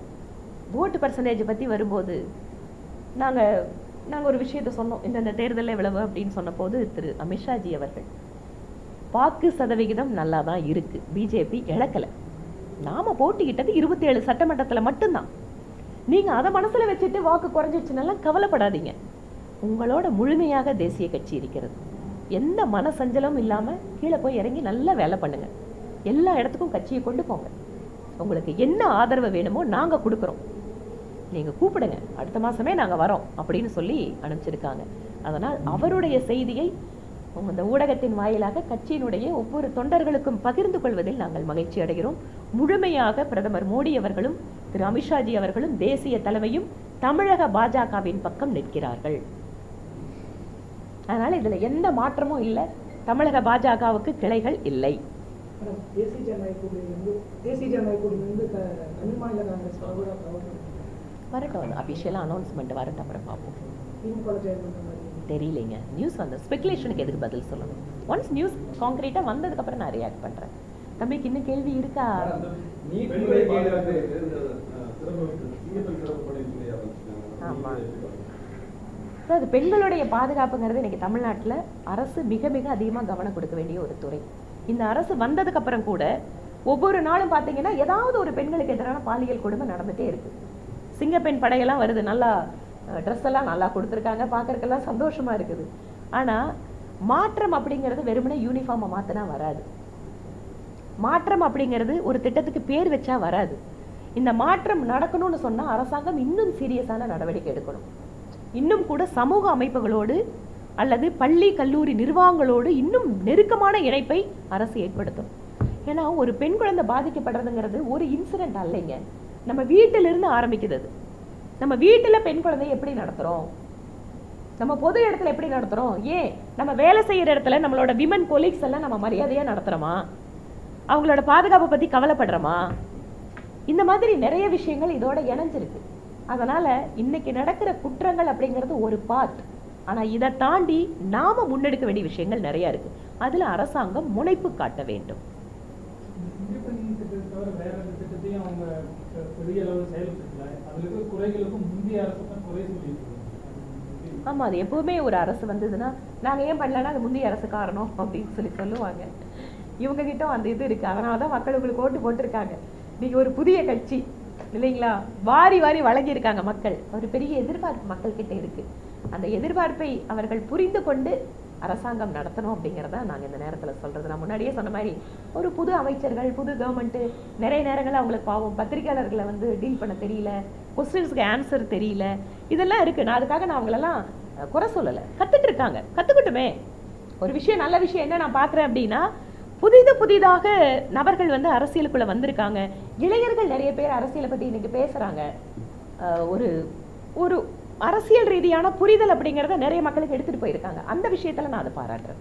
ஓட்டு பர்சன்டேஜ் பற்றி வரும்போது நாங்கள் ஒரு விஷயத்தை சொன்னோம். இந்த தேர்தலில் இவ்வளவு அப்படின்னு சொன்னபோது திரு அமித்ஷாஜி அவர்கள், வாக்கு சதவிகிதம் நல்லா தான் இருக்குது, பிஜேபி இழக்கலை, நாம் போட்டிக்கிட்டது 27 சட்டமன்றத்தில் மட்டும்தான், நீங்கள் அதை மனசில் வச்சுட்டு வாக்கு குறைஞ்சிச்சுன்னெல்லாம் கவலைப்படாதீங்க, உங்களோட முழுமையாக தேசிய கட்சி இருக்கிறது, எந்த மனசஞ்சலமும் இல்லாமல் கீழே போய் இறங்கி நல்லா வேலை பண்ணுங்க, எல்லா இடத்துக்கும் கட்சியை கொண்டு போங்க, உங்களுக்கு என்ன ஆதரவு வேணுமோ நாங்கள் கொடுக்குறோம், நீங்கள் கூப்பிடுங்க, அடுத்த மாதமே நாங்கள் வரோம் அப்படின்னு சொல்லி அனுப்பிச்சிருக்காங்க. அதனால் அவருடைய செய்தியை இந்த ஊடகத்தின் வாயிலாக கட்சியினுடைய ஒவ்வொரு தொண்டர்களுக்கும் பகிர்ந்து கொள்வதில் நாங்கள் மகிழ்ச்சி அடைகிறோம். முழுமையாக பிரதமர் மோடி அவர்களும் திரு அமித்ஷாஜி அவர்களும் தேசிய தலைமையும் தமிழக பாஜகவின் பக்கம் நிற்கிறார்கள். அதனால் இதில் எந்த மாற்றமும் இல்லை. தமிழக பாஜகவுக்கு கிளைகள் இல்லை. தேசிய ஜனநாயக கூட்டணி தமிழ் மாநில காங்கிரஸ் வரட்டும், அஃபிஷியலாக அனௌன்ஸ்மெண்ட் வரட்டும், அப்புறம் பார்ப்போம். திமுக தெரியலைங்க, நியூஸ் ஸ்பெகுலேஷனுக்கு எதுக்கு பதில் சொல்லணும்? ஒன்ஸ் நியூஸ் கான்கிரீட்டாக வந்ததுக்கப்புறம் நான் ரியாக்ட் பண்ணுறேன். தம்பிக்கு இன்னும் கேள்வி இருக்கா? ஆமாம், அது பெண்களுடைய பாதுகாப்புங்கிறது இன்னைக்கு தமிழ்நாட்டில் அரசு மிக மிக அதிகமாக கவனம் கொடுக்க வேண்டிய ஒரு துறை. இந்த அரசு வந்ததுக்கு அப்புறம் கூட ஒவ்வொரு நாளும் பார்த்தீங்கன்னா ஏதாவது ஒரு பெண்களுக்கு எதிரான பாலியல் கொடுமை நடந்துகிட்டே இருக்கு. சிங்கப்பெண் படையெல்லாம் வருது, நல்லா ட்ரெஸ் எல்லாம் நல்லா கொடுத்துருக்காங்க, பார்க்கறதுக்கெல்லாம் சந்தோஷமா இருக்குது. ஆனால் மாற்றம் அப்படிங்கிறது வெறுமனே யூனிஃபார்மை மாற்றினா வராது. மாற்றம் அப்படிங்கிறது ஒரு திட்டத்துக்கு பேர் வச்சா வராது. இந்த மாற்றம் நடக்கணும்னு சொன்னால் அரசாங்கம் இன்னும் சீரியஸான நடவடிக்கை எடுக்கணும். இன்னும் கூட சமூக அமைப்புகளோடு அல்லது பள்ளி கல்லூரி நிர்வாகங்களோடு இன்னும் நெருக்கமான இணைப்பை அரசு ஏற்படுத்தும். ஏன்னா ஒரு பெண் குழந்தை பாதிக்கப்படுறதுங்கிறது ஒரு இன்சிடென்ட் அல்லைங்க, நம்ம வீட்டிலிருந்து ஆரம்பிக்கிறது. நம்ம வீட்டில் பெண் குழந்தையை எப்படி நடத்துகிறோம், நம்ம பொது இடத்துல எப்படி நடத்துகிறோம், ஏன் நம்ம வேலை செய்கிற இடத்துல நம்மளோட விமன் கொலீக்ஸ் எல்லாம் நம்ம மரியாதையாக நடத்துகிறோமா, அவங்களோட பாதுகாப்பை பற்றி கவலைப்படுறோமா, இந்த மாதிரி நிறைய விஷயங்கள் இதோட இணைஞ்சிருக்கு. அதனால் இன்னைக்கு நடக்கிற குற்றங்கள் அப்படிங்கிறது ஒரு பார்ட். ஆனால் இதை தாண்டி நாம் முன்னெடுக்க வேண்டிய விஷயங்கள் நிறையா இருக்குது. அதில் அரசாங்கம் முனைப்பு காட்ட வேண்டும். ஆமாம், அது எப்பவுமே ஒரு அரசு வந்ததுன்னா நாங்கள் ஏன் பண்ணலன்னா அது முந்தைய அரசு காரணம் அப்படின்னு சொல்லுவாங்க. இவங்க கிட்ட அந்த இது இருக்குது. அதனால தான் மக்கள் உங்களுக்கு ஓட்டு போட்டிருக்காங்க. நீங்கள் ஒரு புதிய கட்சி இல்லைங்களா, வாரி வாரி வழங்கியிருக்காங்க மக்கள். ஒரு பெரிய எதிர்பார்ப்பு மக்கள் கிட்ட இருக்குது. அந்த எதிர்பார்ப்பை அவர்கள் புரிந்து கொண்டு அரசாங்கம் நடத்தணும் அப்படிங்கிறத நாங்கள் இந்த நேரத்தில் சொல்கிறது. நான் முன்னாடியே சொன்ன மாதிரி ஒரு புது அமைச்சர்கள், புது கவர்மெண்ட்டு, நிறைய நேரங்களில் அவங்களுக்கு பாவம் பத்திரிகையாளர்களை டீல் பண்ண தெரியல, கொஸ்டின்ஸுக்கு ஆன்சர் தெரியல, இதெல்லாம் இருக்குது. நான் அதுக்காக நான் அவங்களெல்லாம் குறை சொல்லலை, கற்றுட்டு இருக்காங்க, கற்றுக்கிட்டுமே. ஒரு விஷயம், நல்ல விஷயம் என்ன நான் பார்க்குறேன் அப்படின்னா, புதிதாக நபர்கள் அரசியலுக்குள்ளே வந்திருக்காங்க. இளைஞர்கள் நிறைய பேர் அரசியலை பற்றி இன்னைக்கு பேசுகிறாங்க. ஒரு ஒரு அரசியல் ரீதியான புரிதல் அப்படிங்கிறத நிறைய மக்களுக்கு எடுத்துகிட்டு போயிருக்காங்க. அந்த விஷயத்தில் நான் அதை பாராட்டுறேன்.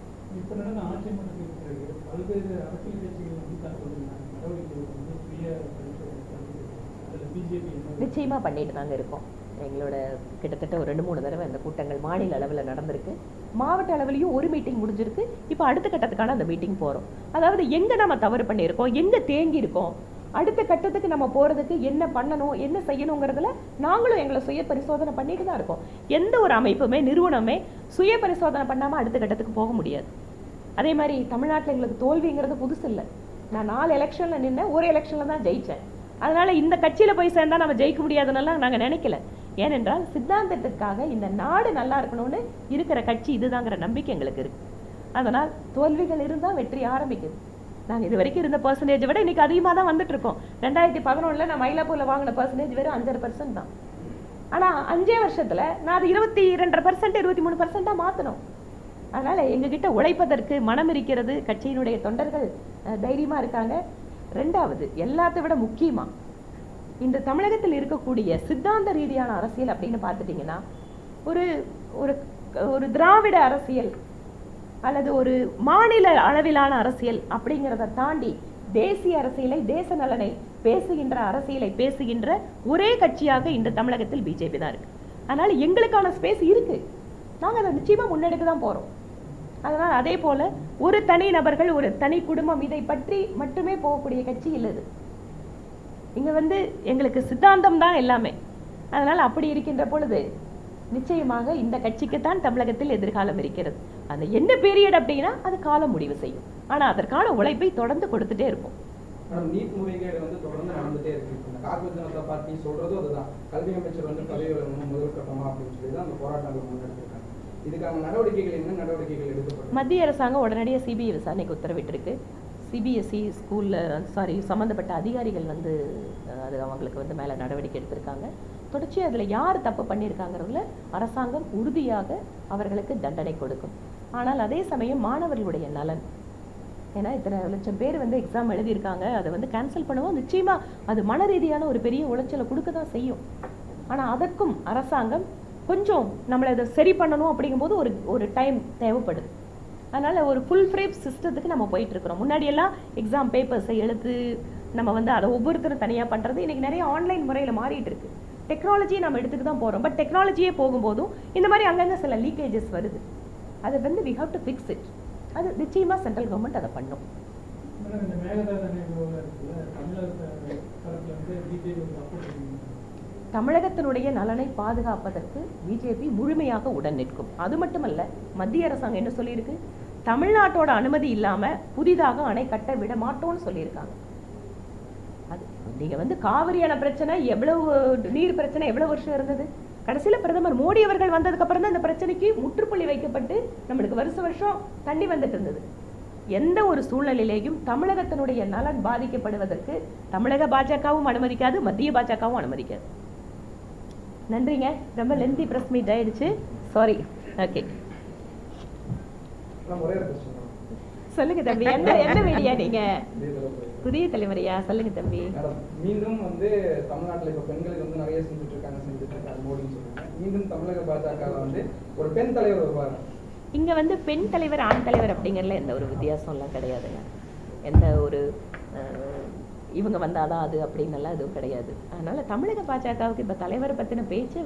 நிச்சயமாக பண்ணிட்டு தாங்க இருக்கோம். எங்களோட கிட்டத்தட்ட ஒரு 2-3 தடவை அந்த கூட்டங்கள் மாநில அளவில் நடந்திருக்கு. மாவட்ட அளவிலையும் ஒரு மீட்டிங் முடிஞ்சிருக்கு. இப்போ அடுத்த கட்டத்துக்கான அந்த மீட்டிங் போகிறோம். அதாவது எங்கே நம்ம தவறு பண்ணியிருக்கோம், எங்கே தேங்கி இருக்கோம், அடுத்த கட்டத்துக்கு நம்ம போகிறதுக்கு என்ன பண்ணணும், என்ன செய்யணுங்கிறதுல நாங்களும் எங்களை சுய பரிசோதனை பண்ணிட்டு தான் இருக்கோம். எந்த ஒரு அமைப்புமே, நிறுவனமே சுய பரிசோதனை பண்ணாமல் அடுத்த கட்டத்துக்கு போக முடியாது. அதே மாதிரி தமிழ்நாட்டில் எங்களுக்கு தோல்விங்கிறது புதுசு இல்லை. நான் 4 எலெக்ஷனில் நின்று ஒரு எலெக்ஷனில் தான் ஜெயித்தேன். அதனால் இந்த கட்சியில் போய் சேர்ந்தால் நம்ம ஜெயிக்க முடியாதுன்னெல்லாம் நாங்கள் நினைக்கல. ஏனென்றால் சித்தாந்தத்திற்காக இந்த நாடு நல்லா இருக்கணும்னு இருக்கிற கட்சி இதுதாங்கிற நம்பிக்கை எங்களுக்கு இருக்குது. அதனால் தோல்விகள் இருந்தால் வெற்றி ஆரம்பிக்குது. நாங்கள் இது வரைக்கும் இருந்த பர்சன்டேஜை விட இன்னைக்கு அதிகமாக தான் வந்துட்டு இருக்கோம். 2011 நான் மயிலாப்பூரில் வாங்கின பர்சன்டேஜ் வெறும் 5% தான். ஆனால் 5 வருஷத்தில் நான் அது 22% 23% மாற்றணும். அதனால் எங்ககிட்ட உழைப்பதற்கு மனம் இருக்கிறது. கட்சியினுடைய தொண்டர்கள் தைரியமாக இருக்காங்க. ரெண்டாவது, எல்லாத்தை விட முக்கியமாக இந்த தமிழகத்தில் இருக்கக்கூடிய சித்தாந்த ரீதியான அரசியல் அப்படின்னு பார்த்துட்டிங்கன்னா ஒரு ஒரு ஒரு திராவிட அரசியல் அல்லது ஒரு மாநில அளவிலான அரசியல் அப்படிங்கிறத தாண்டி தேசிய அரசியலை, தேச நலனை பேசுகின்ற அரசியலை பேசுகின்ற ஒரே கட்சியாக இந்த தமிழகத்தில் பிஜேபி தான் இருக்கு. அதனால எங்களுக்கான ஸ்பேஸ் இருக்கு. நாங்கள் அதை நிச்சயமா முன்னெடுக்க தான் போறோம். அதனால் அதே போல ஒரு தனி நபர்கள், ஒரு தனி குடும்பம் இதை பற்றி மட்டுமே போகக்கூடிய கட்சி இல்லது. இங்க எங்களுக்கு சித்தாந்தம் தான் எல்லாமே. அதனால அப்படி இருக்கின்ற பொழுது நிச்சயமாக இந்த கட்சிக்குத்தான் தமிழகத்தில் எதிர்காலம் இருக்கிறது. அந்த என்ன பீரியட் அப்படின்னா அது காலம் முடிவு செய்யும். ஆனா அதற்கான உழைப்பை தொடர்ந்து கொடுத்துட்டே இருக்கும். நீட் முறைகேடு தொடர்ந்து நடந்துட்டே இருக்கு. காங்கிரஸ் ஜனதா பார்ட்டி சொல்றதும் அதுதான். கல்வி அமைச்சர் பதவி விலகணும் முதல் கட்டமா அப்படின்னு சொல்லி தான் அந்த போராட்டங்கள் முன்னெடுத்திருக்காங்க. இதுக்கான நடவடிக்கைகள் என்ன நடவடிக்கைகள் எடுக்கப்படும்? மத்திய அரசாங்கம் உடனடியாக சிபிஐ விசாரணைக்கு உத்தரவிட்டிருக்கு. சிபிஎஸ்இ ஸ்கூலில் சம்மந்தப்பட்ட அதிகாரிகள் அது அவங்களுக்கு மேலே நடவடிக்கை எடுத்திருக்காங்க. தொடர்ச்சி அதில் யார் தப்பு பண்ணியிருக்காங்கிறதுல அரசாங்கம் உறுதியாக அவர்களுக்கு தண்டனை கொடுக்கும். ஆனால் அதே சமயம் மாணவர்களுடைய நலன், ஏன்னா இத்தனை லட்சம் பேர் எக்ஸாம் எழுதியிருக்காங்க, அதை கேன்சல் பண்ணுவோம். நிச்சயமாக அது மன ரீதியான ஒரு பெரிய உளைச்சலை கொடுக்க தான் செய்யும். ஆனால் அதற்கும் அரசாங்கம் கொஞ்சம் நம்மளை அதை சரி பண்ணணும் அப்படிங்கும்போது ஒரு டைம் தேவைப்படுது. அதனால் ஒரு ஃபுல் ஃப்ரேம் சிஸ்டத்துக்கு நம்ம போயிட்டுருக்குறோம். முன்னாடியெல்லாம் எக்ஸாம் பேப்பர்ஸை எழுத்து நம்ம அதை ஒவ்வொருத்தரும் தனியாக பண்ணுறது இன்றைக்கி நிறைய ஆன்லைன் முறையில் மாறிட்டு இருக்கு. டெக்னாலஜியை நம்ம எடுத்துக்க தான் போகிறோம். பட் டெக்னாலஜியே போகும்போதும் இந்த மாதிரி அங்கங்கே சில லீக்கேஜஸ் வருது. அது we have to fix it. அது நிச்சயமாக சென்ட்ரல் கவர்மெண்ட் அதை பண்ணும். தமிழகத்தினுடைய நலனை பாதுகாப்பதற்கு பிஜேபி முழுமையாக உடன் நிற்கும். அது மட்டுமல்ல, மத்திய அரசாங்கம் என்ன சொல்லியிருக்கு, தமிழ்நாட்டோட அனுமதி இல்லாம புதிதாக அணை கட்ட விட மாட்டோம்னு சொல்லியிருக்காங்க. அது நீங்க காவிரியான பிரச்சனை, எவ்வளவு நீர் பிரச்சனை எவ்வளவு வருஷம் இருந்தது. கடைசியில் பிரதமர் மோடி அவர்கள் வந்ததுக்கு அப்புறம் தான் இந்த பிரச்சனைக்கு முற்றுப்புள்ளி வைக்கப்பட்டு நம்மளுக்கு வருஷம் தண்ணி வந்துட்டு இருந்தது. எந்த ஒரு சூழ்நிலையிலேயும் தமிழகத்தினுடைய நலன் பாதிக்கப்படுவதற்கு தமிழக பாஜகவும் அனுமதிக்காது, மத்திய பாஜகவும் அனுமதிக்காது. நன்றிங்க. ரொம்ப லென்த்தி பிரஸ் மீட் ஆயிடுச்சு. சாரி. ஓகே, சொல்லுங்க தம்பி. என்ன மீடியா நீங்க? புதிய தலைமுறையா? சொல்லுங்க தம்பி. மீண்டும் தமிழ்நாட்டில் இப்ப பெண்களுக்கு நிறைய செஞ்சுட்டு இருக்காங்க மோடின்னு சொல்லுங்க. மீண்டும் தமிழக பாஜக ஒரு பெண் தலைவர் வருவார். இங்க பெண் தலைவர் ஆண் தலைவர் அப்படிங்கறதுல எந்த ஒரு வித்தியாசம்லாம் கிடையாதுங்க. எந்த ஒரு இவங்க வந்தாதான் அது அப்படின்னு எல்லாம் எதுவும் கிடையாது. அதனால தமிழக பாஜகவுக்கு இப்ப தலைவரை பத்தின பேச்சே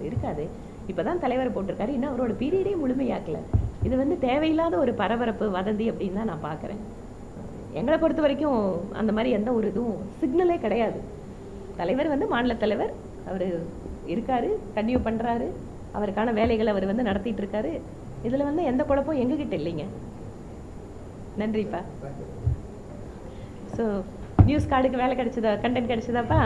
இருக்காது. இப்பதான் தலைவர் போட்டிருக்காரு, இன்னும் அவரோட பீரியடே முழுமையாக்கல. இது தேவையில்லாத ஒரு பரபரப்பு வதந்தி அப்படின்னு தான் நான் பார்க்குறேன். எங்களை பொறுத்த வரைக்கும் அந்த மாதிரி எந்த ஒரு இதுவும் சிக்னலே கிடையாது. தலைவர் மாநில தலைவர், அவர் இருக்காரு, கன்டினியூ பண்ணுறாரு, அவருக்கான வேலைகளை அவர் நடத்திட்டு இருக்காரு. இதில் எந்த குழப்பம் எங்ககிட்ட இல்லைங்க. நன்றிப்பா. ஸோ நியூஸ் கார்டுக்கு வேலை கிடைச்சதா, கண்டென்ட் கிடைச்சதாப்பா?